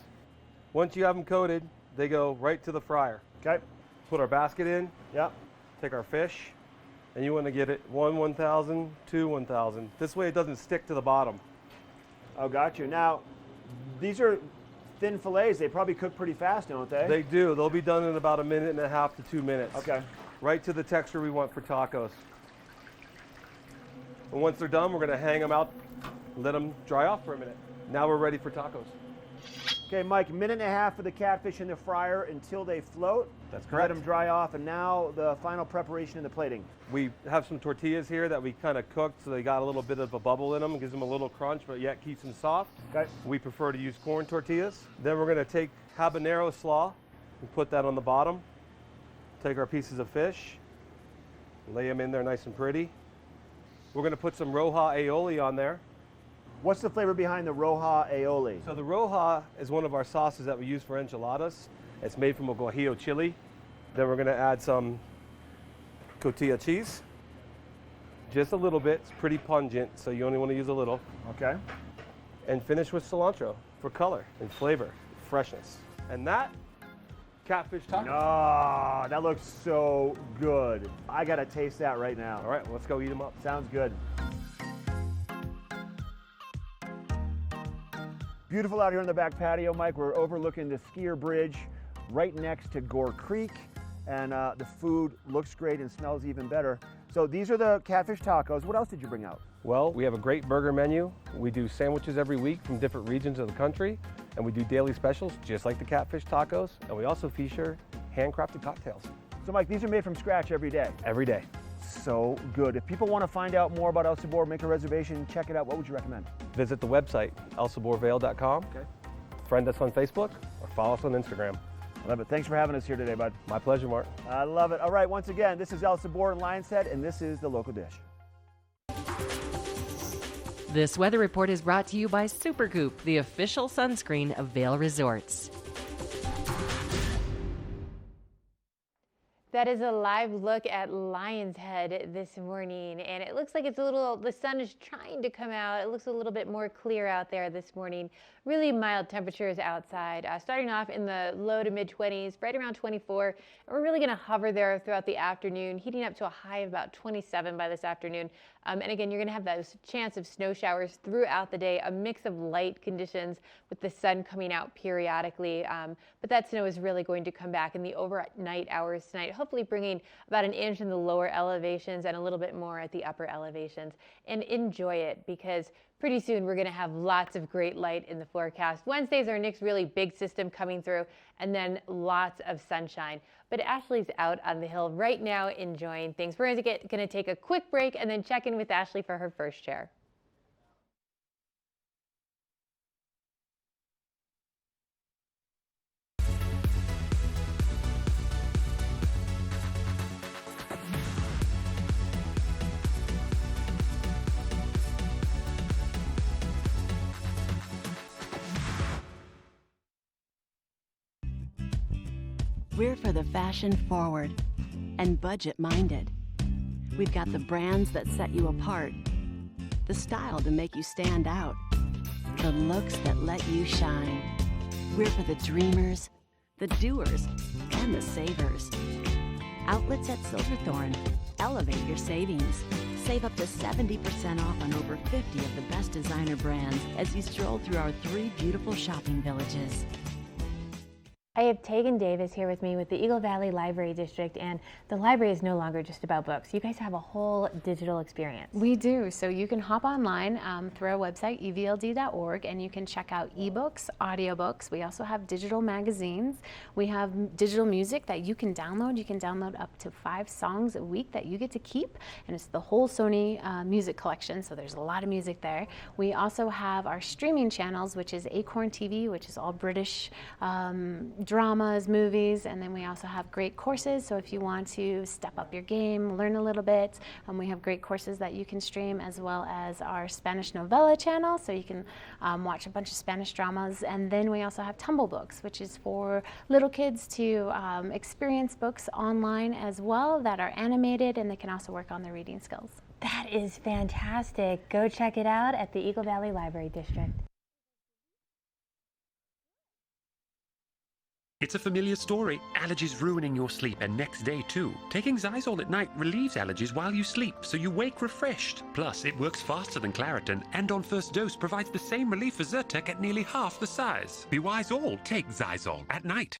Once you have them coated, they go right to the fryer. Okay. Put our basket in. Yep. Take our fish. And you want to get it 1,000, 1,000. This way it doesn't stick to the bottom. Oh, got you. Now, these are thin fillets. They probably cook pretty fast, don't they? They do. They'll be done in about 1.5 to 2 minutes. Okay. Right to the texture we want for tacos. And once they're done, we're going to hang them out, let them dry off for a minute. Now we're ready for tacos. Okay, Mike, 1.5 minutes for the catfish in the fryer until they float. That's correct. Let them dry off, and now the final preparation in the plating. We have some tortillas here that we kind of cooked so they got a little bit of a bubble in them. It gives them a little crunch, but yet keeps them soft. Okay. We prefer to use corn tortillas. Then we're going to take habanero slaw and put that on the bottom. Take our pieces of fish, lay them in there nice and pretty. We're going to put some roja aioli on there. What's the flavor behind the roja aioli? So the roja is one of our sauces that we use for enchiladas. It's made from a guajillo chili. Then we're going to add some cotija cheese. Just a little bit. It's pretty pungent, so you only want to use a little. Okay. And finish with cilantro for color and flavor, freshness. And that, catfish tacos. Oh, that looks so good. I got to taste that right now. All right, let's go eat them up. Sounds good. Beautiful out here on the back patio, Mike. We're overlooking the skier bridge right next to Gore Creek, and the food looks great and smells even better. So these are the catfish tacos. What else did you bring out? Well, we have a great burger menu. We do sandwiches every week from different regions of the country, and we do daily specials just like the catfish tacos, and we also feature handcrafted cocktails. So Mike, these are made from scratch every day? Every day. So good. If people want to find out more about El Sabor, make a reservation, check it out, what would you recommend? Visit the website, elsaborvail.com. Okay. friend us on Facebook or follow us on Instagram. Love it. Thanks for having us here today, bud. My pleasure, Mark. I love it. All right, once again, this is El Sabor in Lion's Head, and this is the local dish. This weather report is brought to you by Supergoop, the official sunscreen of Vail Resorts. That is a live look at Lion's Head this morning, and it looks like the sun is trying to come out. It looks a little bit more clear out there this morning. Really mild temperatures outside, starting off in the low to mid 20s, right around 24. And we're really going to hover there throughout the afternoon, heating up to a high of about 27 by this afternoon. And again, you're going to have those chance of snow showers throughout the day, a mix of light conditions with the sun coming out periodically. But that snow is really going to come back in the overnight hours tonight, hopefully bringing about an inch in the lower elevations and a little bit more at the upper elevations. And enjoy it, because pretty soon we're going to have lots of great light in the forecast. Wednesday's our next really big system coming through, and then lots of sunshine. But Ashley's out on the hill right now enjoying things. We're going to take a quick break and then check in with Ashley for her first share. We're for the fashion forward and budget minded. We've got the brands that set you apart, the style to make you stand out, the looks that let you shine. We're for the dreamers, the doers, and the savers. Outlets at Silverthorne. Elevate your savings. Save up to 70% off on over 50 of the best designer brands as you stroll through our 3 beautiful shopping villages. I have Tegan Davis here with me with the Eagle Valley Library District, and the library is no longer just about books. You guys have a whole digital experience. We do. So you can hop online through our website, evld.org, and you can check out ebooks, audiobooks. We also have digital magazines. We have digital music that you can download. You can download up to 5 songs a week that you get to keep, and it's the whole Sony music collection, so there's a lot of music there. We also have our streaming channels, which is Acorn TV, which is all British dramas, movies, and then we also have great courses. So if you want to step up your game, learn a little bit, we have great courses that you can stream, as well as our Spanish novella channel, so you can watch a bunch of Spanish dramas. And then we also have Tumble Books, which is for little kids to experience books online as well that are animated, and they can also work on their reading skills. That is fantastic. Go check it out at the Eagle Valley Library District. It's a familiar story. Allergies ruining your sleep, and next day too. Taking Zysol at night relieves allergies while you sleep, so you wake refreshed. Plus, it works faster than Claritin, and on first dose provides the same relief as Zyrtec at nearly half the size. Be wise all, take Zysol at night.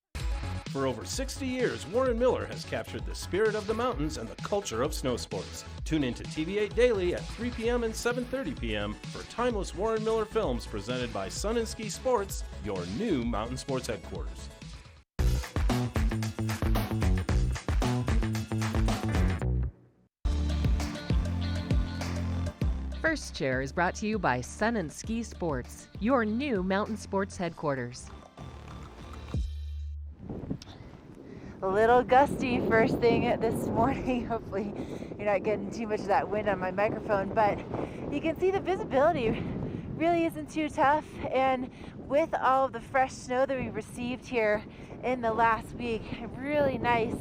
For over 60 years, Warren Miller has captured the spirit of the mountains and the culture of snow sports. Tune into TV8 Daily at 3 p.m. and 7:30 p.m. for timeless Warren Miller films presented by Sun and Ski Sports, your new mountain sports headquarters. First Chair is brought to you by Sun and Ski Sports, your new mountain sports headquarters. A little gusty first thing this morning. Hopefully you're not getting too much of that wind on my microphone, but you can see the visibility really isn't too tough. And with all of the fresh snow that we received here in the last week, really nice,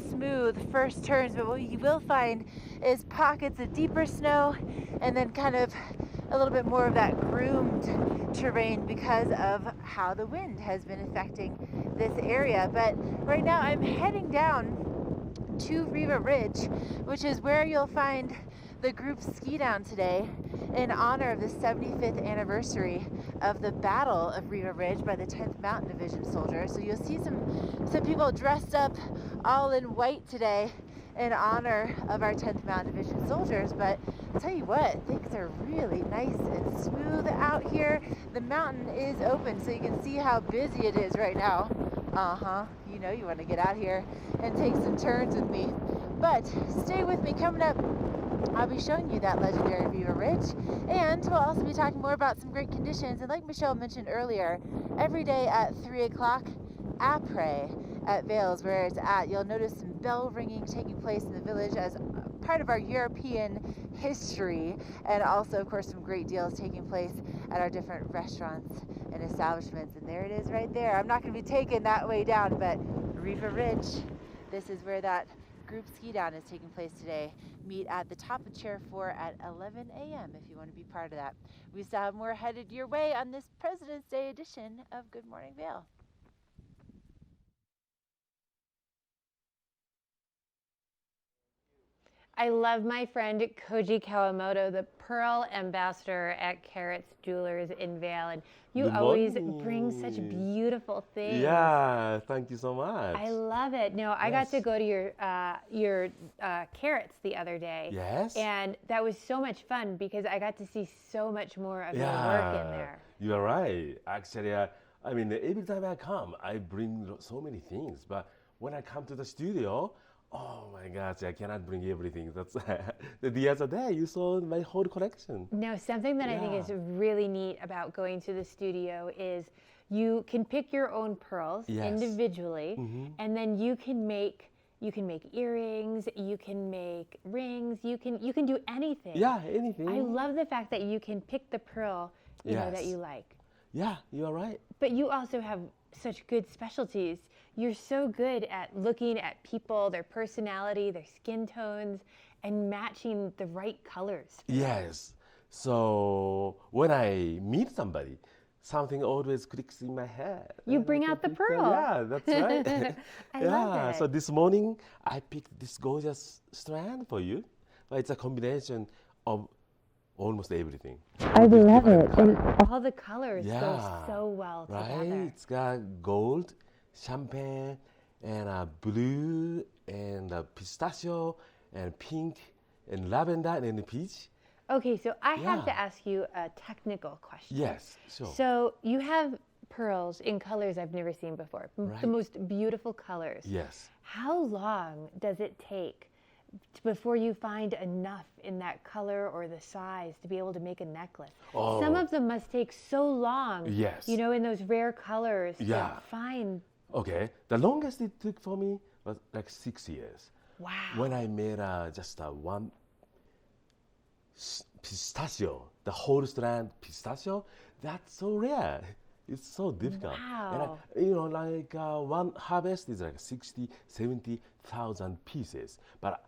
smooth first turns. But what you will find is pockets of deeper snow, and then kind of a little bit more of that groomed terrain because of how the wind has been affecting this area. But right now I'm heading down to Riva Ridge, which is where you'll find the group ski down today in honor of the 75th anniversary of the Battle of Riva Ridge by the 10th Mountain Division soldiers. So you'll see some people dressed up all in white today in honor of our 10th Mountain Division soldiers. But I'll tell you what, things are really nice and smooth out here. The mountain is open, so you can see how busy it is right now. You know you want to get out here and take some turns with me. But stay with me. Coming up I'll be showing you that legendary Viva Ridge, and we'll also be talking more about some great conditions. And like Michelle mentioned earlier, every day at 3 o'clock, après at Vales, where it's at, you'll notice some bell ringing taking place in the village as part of our European history, and also, of course, some great deals taking place at our different restaurants and establishments. And there it is right there. I'm not going to be taken that way down, but Viva Ridge, this is where that group ski down is taking place today. Meet at the top of Chair 4 at 11 a.m. if you want to be part of that. We still have more headed your way on this President's Day edition of Good Morning Vail. I love my friend Koji Kawamoto, the Pearl Ambassador at Carrots Jewelers in Vail, and you always bring such beautiful things. Yeah, thank you so much. I love it. No, I got to go to your Carrots the other day. Yes. And that was so much fun because I got to see so much more of your work in there. You're right. Actually, I mean, every time I come, I bring so many things. But when I come to the studio, oh my gosh, I cannot bring everything. That's the other day you saw my whole collection. Now, something that I think is really neat about going to the studio is you can pick your own pearls individually, and then you can make earrings, you can make rings, you can do anything. Yeah, anything. I love the fact that you can pick the pearl you know that you like. Yeah, you are right. But you also have such good specialties. You're so good at looking at people, their personality, their skin tones, and matching the right colors. Yes. So when I meet somebody, something always clicks in my head. You bring out the pearl. Yeah, that's right. I love it. So this morning I picked this gorgeous strand for you. It's a combination of almost everything. I love it. And all the colors go so well together. Right? It's got gold, champagne, and blue, and pistachio, and pink, and lavender, and peach. Okay, so I have to ask you a technical question. Yes, sure. So you have pearls in colors I've never seen before. Right. The most beautiful colors. Yes. How long does it take before you find enough in that color or the size to be able to make a necklace? Oh. Some of them must take so long. Yes. You know, in those rare colors Yeah. to find. Okay. The longest it took for me was like 6 years. Wow. When I made just one pistachio, the whole strand pistachio, that's so rare. It's so difficult. Wow. And like one harvest is like 60, 70,000 pieces. But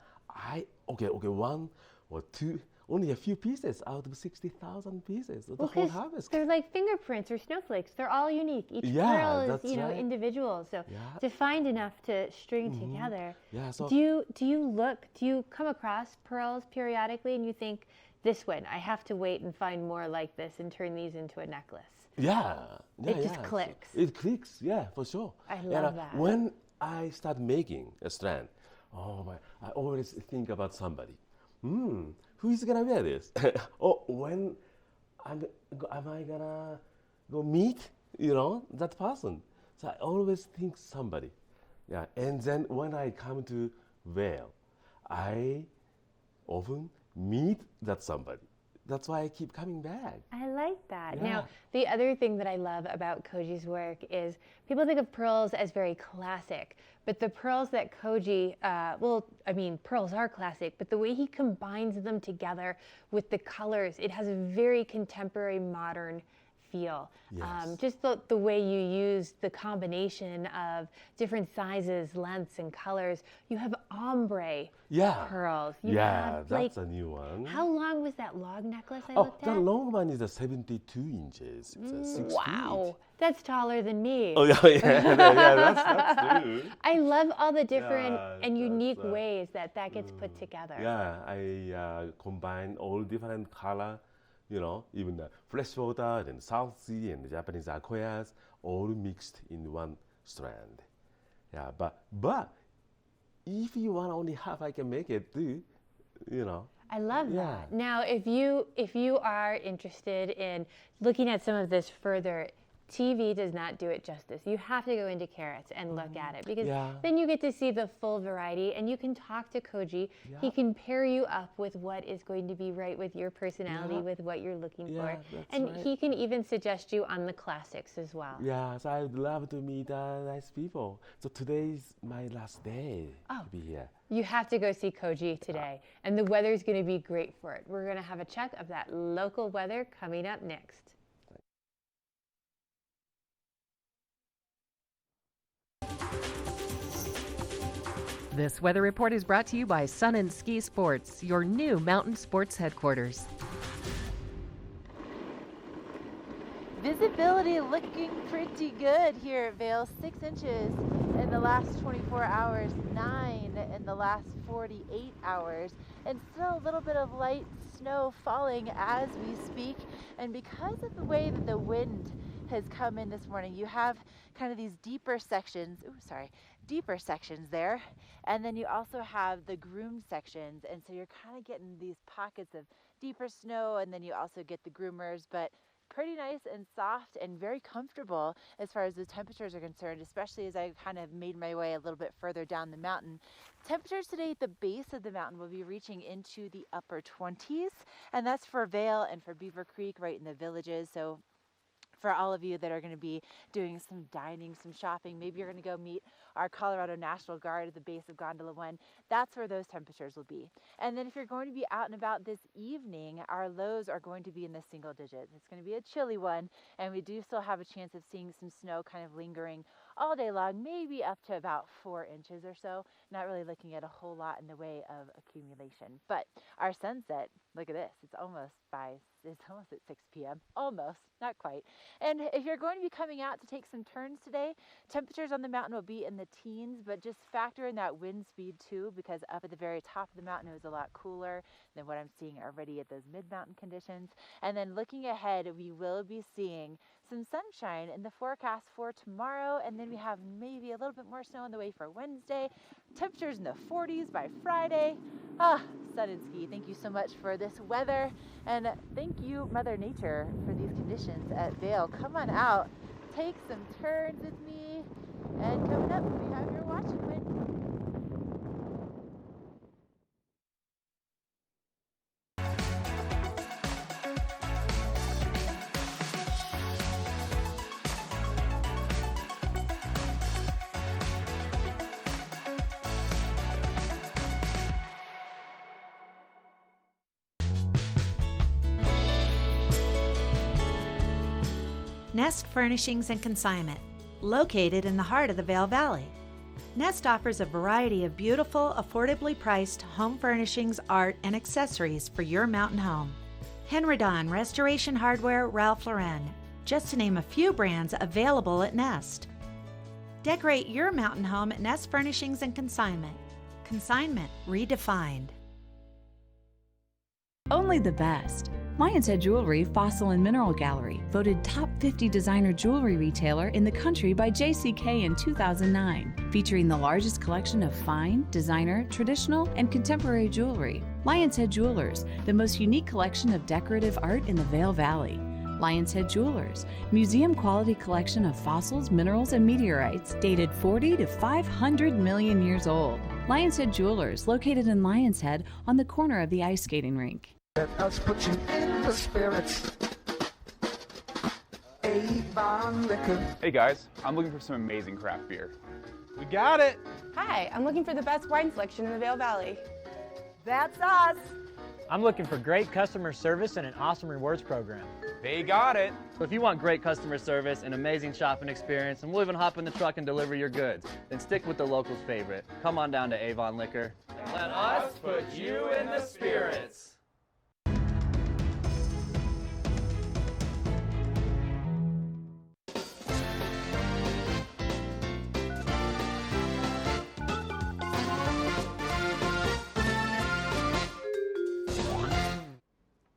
one or two, only a few pieces out of 60,000 pieces of the whole harvest. They're like fingerprints or snowflakes. They're all unique. Each pearl is, right. individual. So to find enough to string together. Yeah, so do you come across pearls periodically and you think, this one, I have to wait and find more like this and turn these into a necklace? It just clicks. It clicks, for sure. I love that. When I start making a strand, I always think about somebody. Who is gonna wear this? Or when am I gonna go meet, that person? So I always think somebody. Yeah, and then when I come to Vail, I often meet that somebody. That's why I keep coming back. I like that. Yeah. Now, the other thing that I love about Koji's work is people think of pearls as very classic, but the pearls that Koji, pearls are classic, but the way he combines them together with the colors, it has a very contemporary, modern feel. Yes. Just the way you use the combination of different sizes, lengths, and colors. You have ombre pearls. You have, that's a new one. How long was that long necklace I Oh, looked at? the long one is 72 inches. It's 6 Wow, that's taller than me. Oh, that's true. I love all the different and unique ways that gets put together. Yeah, I combine all different color, even the fresh water and South Sea and the Japanese aquarius, all mixed in one strand. Yeah, but if you want only half, I can make it too, I love that. Now, if you are interested in looking at some of this further, TV does not do it justice. You have to go into carrots and look at it, because Yeah. then you get to see the full variety, and you can talk to Koji. He can pair you up with what is going to be right with your personality, Yeah. with what you're looking Yeah, for. that's And right. he can even suggest you on the classics as well. Yes, I'd love to meet nice people. So today's my last day to be here. You have to go see Koji today, and the weather's going to be great for it. We're going to have a check of that local weather coming up next. This weather report is brought to you by Sun and Ski Sports, your new mountain sports headquarters. Visibility looking pretty good here at Vail. 6 inches in the last 24 hours, 9 in the last 48 hours, and still a little bit of light snow falling as we speak. And because of the way that the wind has come in this morning, you have kind of these deeper sections, deeper sections there, and then you also have the groomed sections, and so you're kind of getting these pockets of deeper snow, and then you also get the groomers, but pretty nice and soft and very comfortable as far as the temperatures are concerned, especially as I kind of made my way a little bit further down the mountain. Temperatures today at the base of the mountain will be reaching into the upper 20s, and that's for Vail and for Beaver Creek right in the villages. So for all of you that are going to be doing some dining, some shopping, maybe you're going to go meet our Colorado National Guard at the base of Gondola 1, that's where those temperatures will be. And then if you're going to be out and about this evening, our lows are going to be in the single digits. It's going to be a chilly one, and we do still have a chance of seeing some snow kind of lingering all day long, maybe up to about 4 inches or so. Not really looking at a whole lot in the way of accumulation. But our sunset, look at this, it's almost at 6 p.m. Almost, not quite. And if you're going to be coming out to take some turns today, temperatures on the mountain will be in the teens, but just factor in that wind speed too, because up at the very top of the mountain it was a lot cooler than what I'm seeing already at those mid-mountain conditions. And then looking ahead, we will be seeing some sunshine in the forecast for tomorrow, and then we have maybe a little bit more snow on the way for Wednesday. Temperatures in the 40s by Friday. Sun and Ski, thank you so much for this weather, and thank you, Mother Nature, for these conditions at Vail. Come on out, take some turns with me, and coming up, we have your watch and win. Nest Furnishings and Consignment, located in the heart of the Vail Valley. Nest offers a variety of beautiful, affordably priced home furnishings, art, and accessories for your mountain home. Henredon, Restoration Hardware, Ralph Lauren, just to name a few brands available at Nest. Decorate your mountain home at Nest Furnishings and Consignment. Consignment redefined. Only the best. Lion's Head Jewelry Fossil and Mineral Gallery, voted top 50 designer jewelry retailer in the country by JCK in 2009, featuring the largest collection of fine, designer, traditional, and contemporary jewelry. Lion's Head Jewelers, the most unique collection of decorative art in the Vail Valley. Lion's Head Jewelers, museum quality collection of fossils, minerals, and meteorites dated 40 to 500 million years old. Lion's Head Jewelers, located in Lion's Head on the corner of the ice skating rink. Let us put you in the spirits. Avon Liquor. Hey guys, I'm looking for some amazing craft beer. We got it! Hi, I'm looking for the best wine selection in the Vail Valley. That's us! I'm looking for great customer service and an awesome rewards program. They got it! So if you want great customer service, an amazing shopping experience, and we'll even hop in the truck and deliver your goods, then stick with the locals' favorite. Come on down to Avon Liquor. Let us put you in the spirits.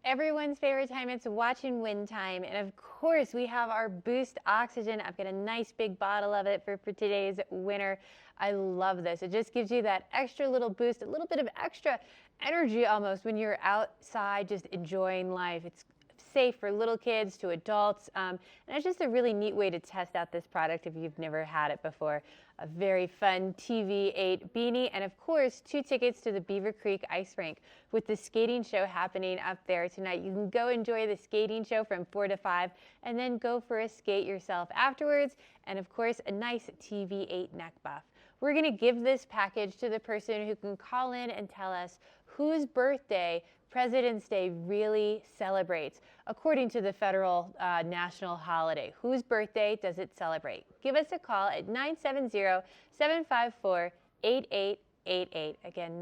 Everyone's favorite time, it's watch and win time. And of course, we have our Boost Oxygen. I've got a nice big bottle of it for today's winner. I love this. It just gives you that extra little boost, a little bit of extra energy almost when you're outside just enjoying life. It's safe for little kids to adults. And it's just a really neat way to test out this product if you've never had it before. A very fun TV8 beanie, and of course, 2 tickets to the Beaver Creek Ice Rink with the skating show happening up there tonight. You can go enjoy the skating show from 4 to 5 and then go for a skate yourself afterwards, and of course, a nice TV8 neck buff. We're going to give this package to the person who can call in and tell us whose birthday President's Day really celebrates, according to the federal national holiday. Whose birthday does it celebrate? Give us a call at 970-754-8888. Again,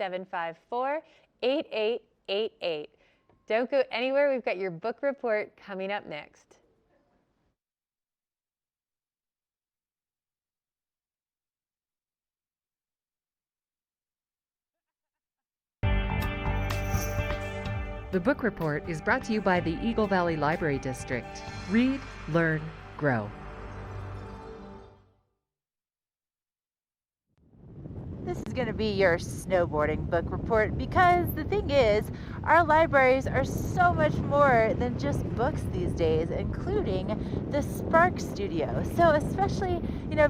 970-754-8888. Don't go anywhere. We've got your book report coming up next. The Book Report is brought to you by the Eagle Valley Library District. Read, learn, grow. This is going to be your snowboarding book report, because the thing is, our libraries are so much more than just books these days, including the Spark Studio. So especially,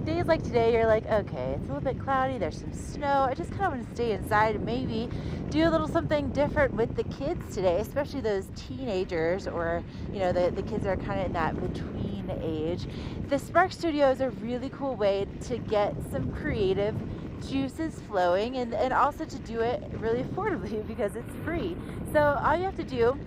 days like today, you're like, okay, it's a little bit cloudy, there's some snow, I just kind of want to stay inside and maybe do a little something different with the kids today, especially those teenagers, or the kids that are kind of in that between age. The Spark Studio is a really cool way to get some creative juices flowing, and also to do it really affordably because it's free. So all you have to do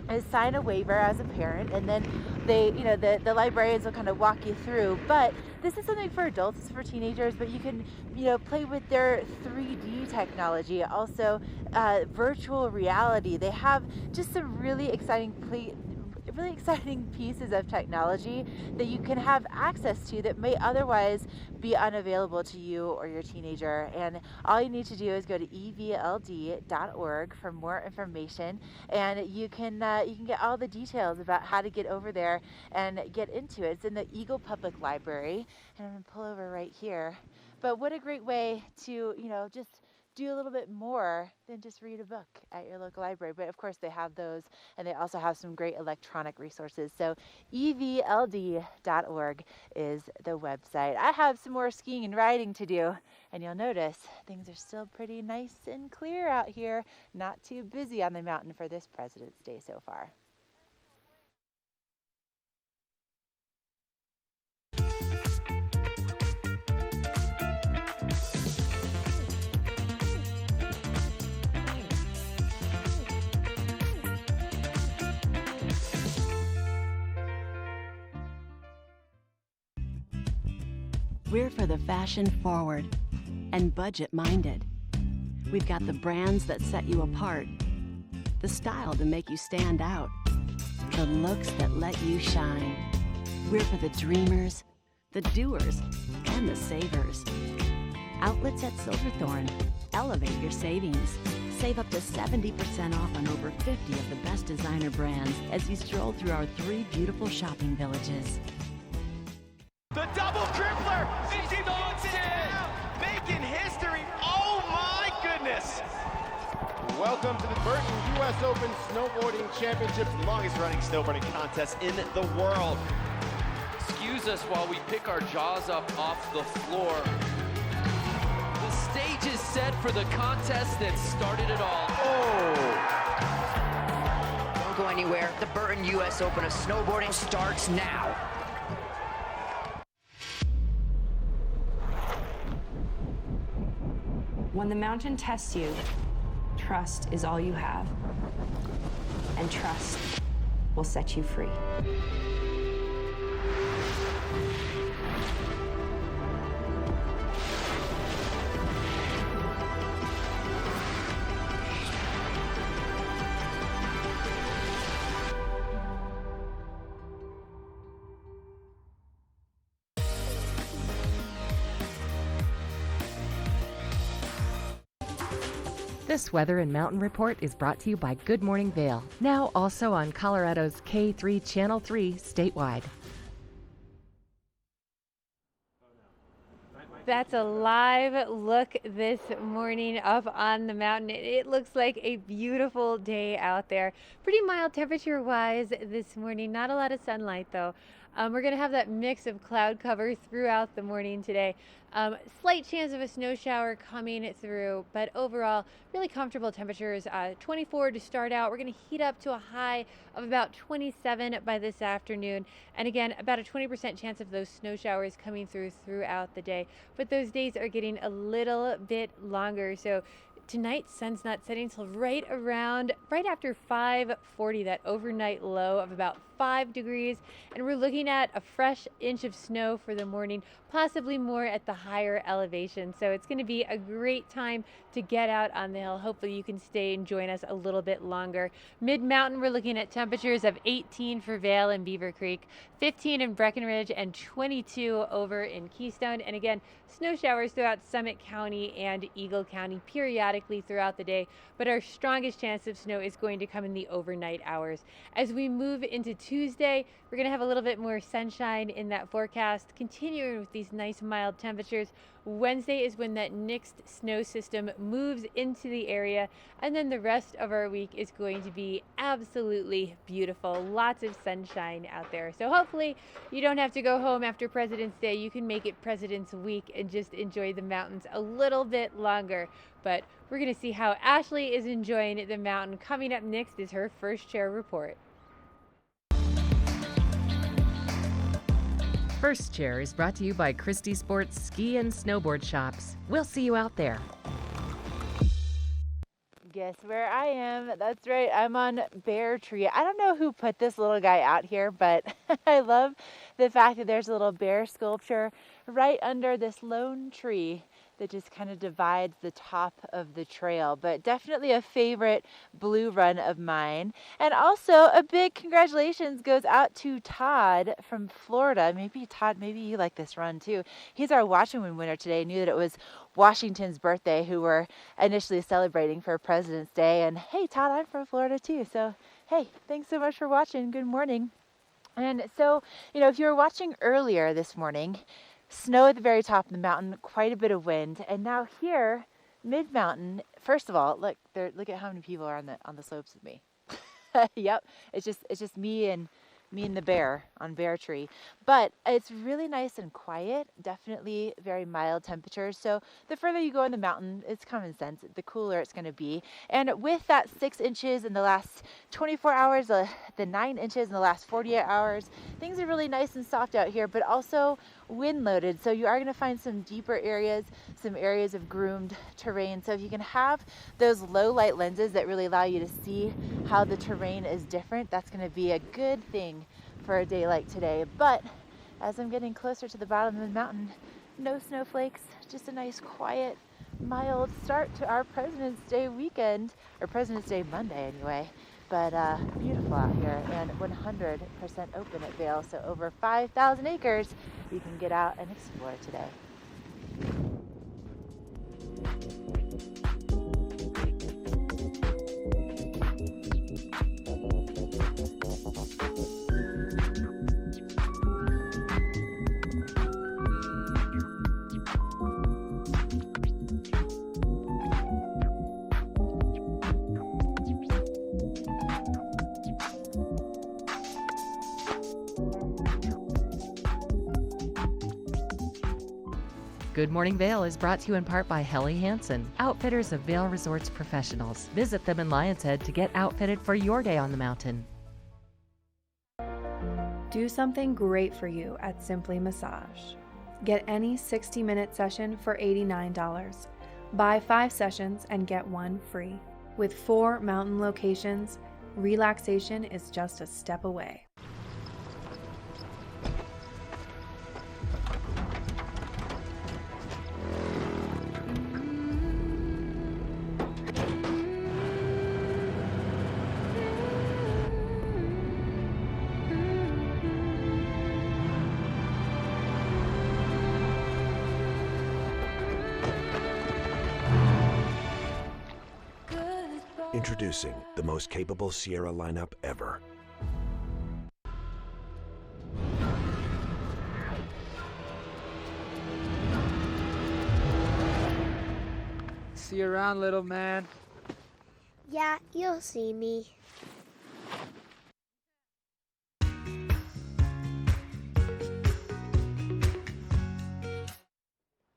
is sign a waiver as a parent, and then the librarians will kind of walk you through. But this is something for adults, for teenagers, but you can play with their 3D technology, also virtual reality. They have just some really exciting pieces of technology that you can have access to that may otherwise be unavailable to you or your teenager. And all you need to do is go to evld.org for more information, and you can get all the details about how to get over there and get into it. It's in the Eagle Public Library, and I'm going to pull over right here. But what a great way to just do a little bit more than just read a book at your local library. But of course they have those, and they also have some great electronic resources. So evld.org is the website. I have some more skiing and riding to do, and you'll notice things are still pretty nice and clear out here. Not too busy on the mountain for this President's Day so far. We're for the fashion forward and budget minded. We've got the brands that set you apart, the style to make you stand out, the looks that let you shine. We're for the dreamers, the doers, and the savers. Outlets at Silverthorne. Elevate your savings. Save up to 70% off on over 50 of the best designer brands as you stroll through our 3 beautiful shopping villages. The double tripler, 50 points down, making history. Oh my goodness! Welcome to the Burton U.S. Open Snowboarding Championships, the longest running snowboarding contest in the world. Excuse us while we pick our jaws up off the floor. The stage is set for the contest that started it all. Oh! Don't go anywhere. The Burton U.S. Open of Snowboarding starts now. When the mountain tests you, trust is all you have. And trust will set you free. This Weather and Mountain Report is brought to you by Good Morning Vail, now also on Colorado's K3 Channel 3 statewide. That's a live look this morning up on the mountain. It looks like a beautiful day out there. Pretty mild temperature wise this morning. Not a lot of sunlight though. We're going to have that mix of cloud cover throughout the morning today. Slight chance of a snow shower coming through, but overall really comfortable temperatures. 24 to start out. We're going to heat up to a high of about 27 by this afternoon. And again, about a 20% chance of those snow showers coming throughout the day. But those days are getting a little bit longer. So tonight, sun's not setting until right after 5:40, that overnight low of about 5 degrees. And we're looking at a fresh inch of snow for the morning, possibly more at the higher elevation. So it's going to be a great time to get out on the hill. Hopefully you can stay and join us a little bit longer. Mid-mountain, we're looking at temperatures of 18 for Vail and Beaver Creek, 15 in Breckenridge, and 22 over in Keystone. And again, snow showers throughout Summit County and Eagle County periodically throughout the day, but our strongest chance of snow is going to come in the overnight hours. As we move into Tuesday, we're going to have a little bit more sunshine in that forecast, continuing with these nice mild temperatures. Wednesday is when that next snow system moves into the area, and then the rest of our week is going to be absolutely beautiful. Lots of sunshine out there. So hopefully you don't have to go home after President's Day. You can make it President's Week and just enjoy the mountains a little bit longer. But we're going to see how Ashley is enjoying the mountain. Coming up next is her first chair report. First Chair is brought to you by Christie Sports Ski and Snowboard Shops. We'll see you out there. Guess where I am? That's right, I'm on Bear Tree. I don't know who put this little guy out here, but I love the fact that there's a little bear sculpture right under this lone tree that just kind of divides the top of the trail. But definitely a favorite blue run of mine. And also a big congratulations goes out to Todd from Florida. Maybe Todd, maybe you like this run too. He's our Washington winner today. Knew that it was Washington's birthday, who we're initially celebrating for President's Day. And hey, Todd, I'm from Florida too. So hey, thanks so much for watching. Good morning. And so, if you were watching earlier this morning, snow at the very top of the mountain, quite a bit of wind. And now here, mid-mountain, first of all, look at how many people are on the slopes with me. Yep, it's just me and the bear on Bear Tree. But it's really nice and quiet, definitely very mild temperatures. So the further you go in the mountain, it's common sense, the cooler it's going to be. And with that 6 inches in the last 24 hours, the 9 inches in the last 48 hours, things are really nice and soft out here, but also wind loaded. So you are going to find some deeper areas, some areas of groomed terrain. So if you can have those low light lenses that really allow you to see how the terrain is different, that's going to be a good thing for a day like today. But as I'm getting closer to the bottom of the mountain, no snowflakes, just a nice quiet, mild start to our President's Day weekend, or President's Day Monday anyway. But beautiful out here, and 100% open at Vail, so over 5,000 acres you can get out and explore today. Good Morning Vail is brought to you in part by Helly Hansen, outfitters of Vail Resorts professionals. Visit them in Lion's Head to get outfitted for your day on the mountain. Do something great for you at Simply Massage. Get any 60-minute session for $89. Buy 5 sessions and get 1 free. With 4 mountain locations, relaxation is just a step away. Introducing the most capable Sierra lineup ever. See you around, little man. Yeah, you'll see me.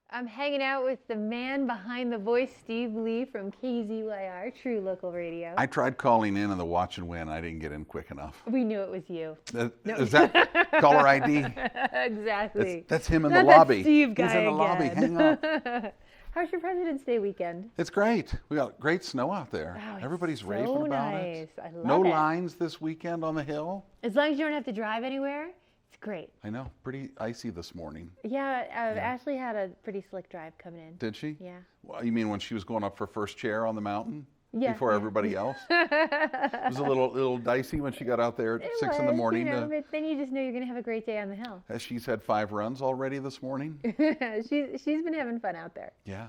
I'm hanging out with the man behind the voice, Steve Lee from KZYR, True Local Radio. I tried calling in on the watch and win. I didn't get in quick enough. We knew it was you. No. Is that caller ID? Exactly. That's him in Not the lobby. That Steve guy He's in the lobby. Hang on. How's your President's Day weekend? It's great. We got great snow out there. Oh, it's Everybody's so raving about nice. it. I love no it. lines this weekend on the hill. As long as you don't have to drive anywhere, it's great. I know. Pretty icy this morning. Yeah, Ashley had a pretty slick drive coming in. Did she? Yeah. Well, you mean when she was going up for first chair on the mountain? Yeah, Before yeah. everybody else? It was a little dicey when she got out there at 6 in the morning. You know, but then you just know you're going to have a great day on the hill. She's had 5 runs already this morning. She's been having fun out there. Yeah.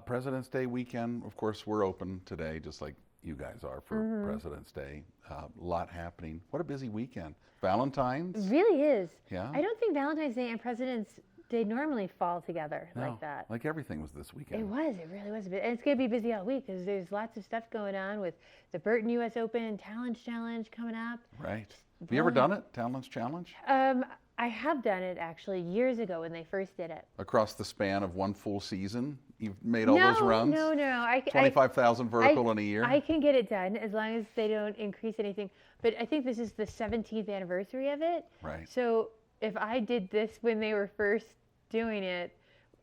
President's Day weekend, of course, we're open today, just like you guys are for President's Day. A lot happening. What a busy weekend. Valentine's. It really is. Yeah. I don't think Valentine's Day and President's Day normally fall together like that. Like everything was this weekend. It was. It really was. And it's going to be busy all week because there's lots of stuff going on with the Burton U.S. Open Talent Challenge coming up. Right. Have you ever done it? Talents Challenge? I have done it actually years ago when they first did it. Across the span of one full season, you've made all those runs? No. 25,000 vertical in a year? I can get it done as long as they don't increase anything. But I think this is the 17th anniversary of it. Right. So if I did this when they were first doing it,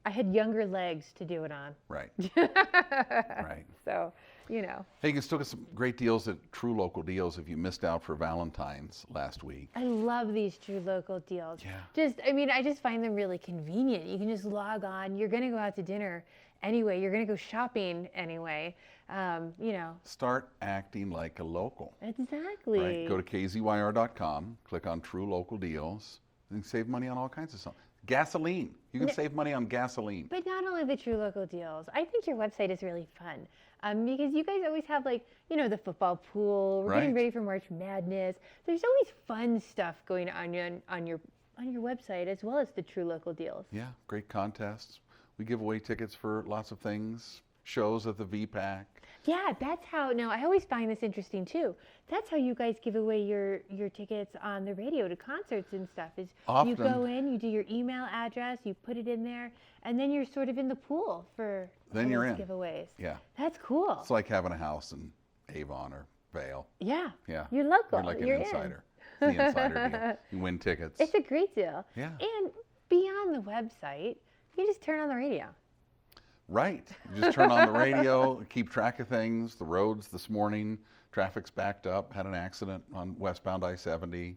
I had younger legs to do it on. Right. Right. So, you know. Hey, you can still get some great deals at True Local Deals if you missed out for Valentine's last week. I love these True Local deals. Yeah. I just find them really convenient. You can just log on. You're going to go out to dinner anyway. You're going to go shopping anyway. You know. Start acting like a local. Exactly. Right. Go to kzyr.com, click on True Local Deals, and save money on all kinds of stuff. Gasoline. You can save money on gasoline. But not only the True Local Deals. I think your website is really fun because you guys always have the football pool. We're getting ready for March Madness. There's always fun stuff going on your website as well as the True Local Deals. Yeah, great contests. We give away tickets for lots of things, shows at the VPAC. Yeah, that's how. Now, I always find this interesting too. That's how you guys give away your tickets on the radio to concerts and stuff. Is Often. You go in, you do your email address, you put it in there, and then you're sort of in the pool for Then you're in. giveaways. Yeah. That's cool. It's like having a house in Avon or Vail. Yeah. Yeah. You're local. You're like an You're insider. It's the insider deal. You win tickets. It's a great deal. Yeah. And beyond the website, you just turn on the radio. Right. You just turn on the radio, keep track of things. The roads this morning, traffic's backed up. Had an accident on westbound I-70.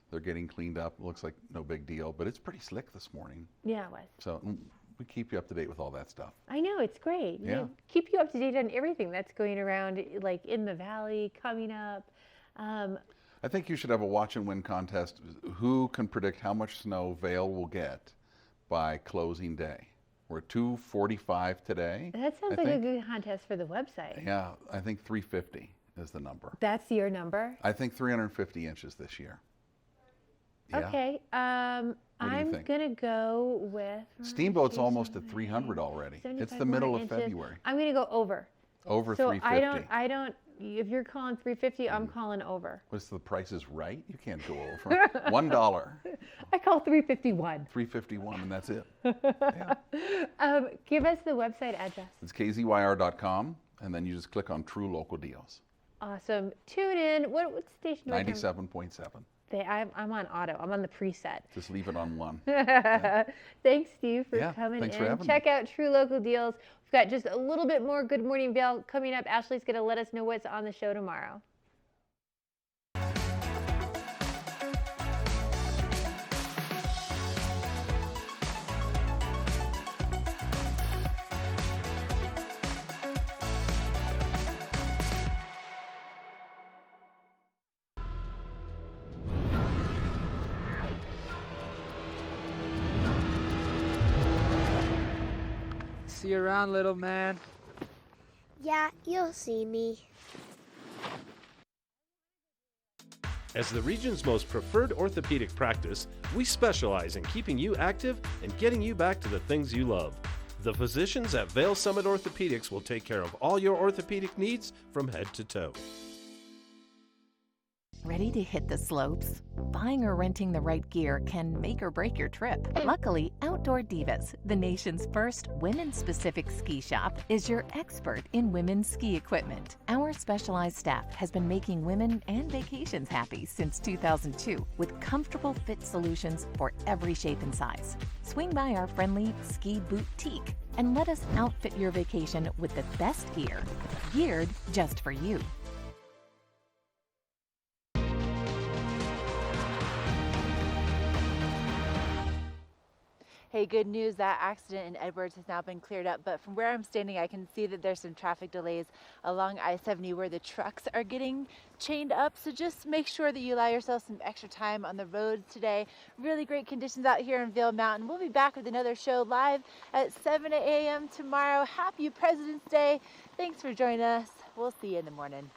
They're getting cleaned up. Looks like no big deal, but it's pretty slick this morning. Yeah, it was. So we keep you up to date with all that stuff. I know, it's great. Yeah. Keep you up to date on everything that's going around, like in the valley, coming up. I think you should have a watch and win contest. Who can predict how much snow Vail will get by closing day? We're at 245 today. That sounds like a good contest for the website. Yeah, I think 350 is the number. That's your number? I think 350 inches this year. Yeah. Okay. I'm going to go with... Steamboat's almost at 300 already. It's the middle of inches. February. I'm going to go over. Over so 350. I don't, if you're calling 350, I'm calling over. What's the price is right? You can't go over. $1. I call 351. 351, and that's it. Give us the website address. It's kzyr.com, and then you just click on True Local Deals. Awesome. Tune in. What station do I come? 97.7. I'm on auto. I'm on the preset. Just leave it on 1. Thanks, Steve, for coming thanks in. for having Check out True Local Deals. We've got just a little bit more Good Morning Vail coming up. Ashley's going to let us know what's on the show tomorrow. See you around, little man. Yeah, you'll see me. As the region's most preferred orthopedic practice, we specialize in keeping you active and getting you back to the things you love. The physicians at Vail Summit Orthopedics will take care of all your orthopedic needs from head to toe. Ready to hit the slopes? Buying or renting the right gear can make or break your trip. Luckily, Outdoor Divas, the nation's first women-specific ski shop, is your expert in women's ski equipment. Our specialized staff has been making women and vacations happy since 2002 with comfortable fit solutions for every shape and size. Swing by our friendly ski boutique and let us outfit your vacation with the best gear, geared just for you. Hey, good news, that accident in Edwards has now been cleared up, but from where I'm standing, I can see that there's some traffic delays along I-70 where the trucks are getting chained up, so just make sure that you allow yourself some extra time on the roads today. Really great conditions out here in Vail Mountain. We'll be back with another show live at 7 a.m. tomorrow. Happy President's Day. Thanks for joining us. We'll see you in the morning.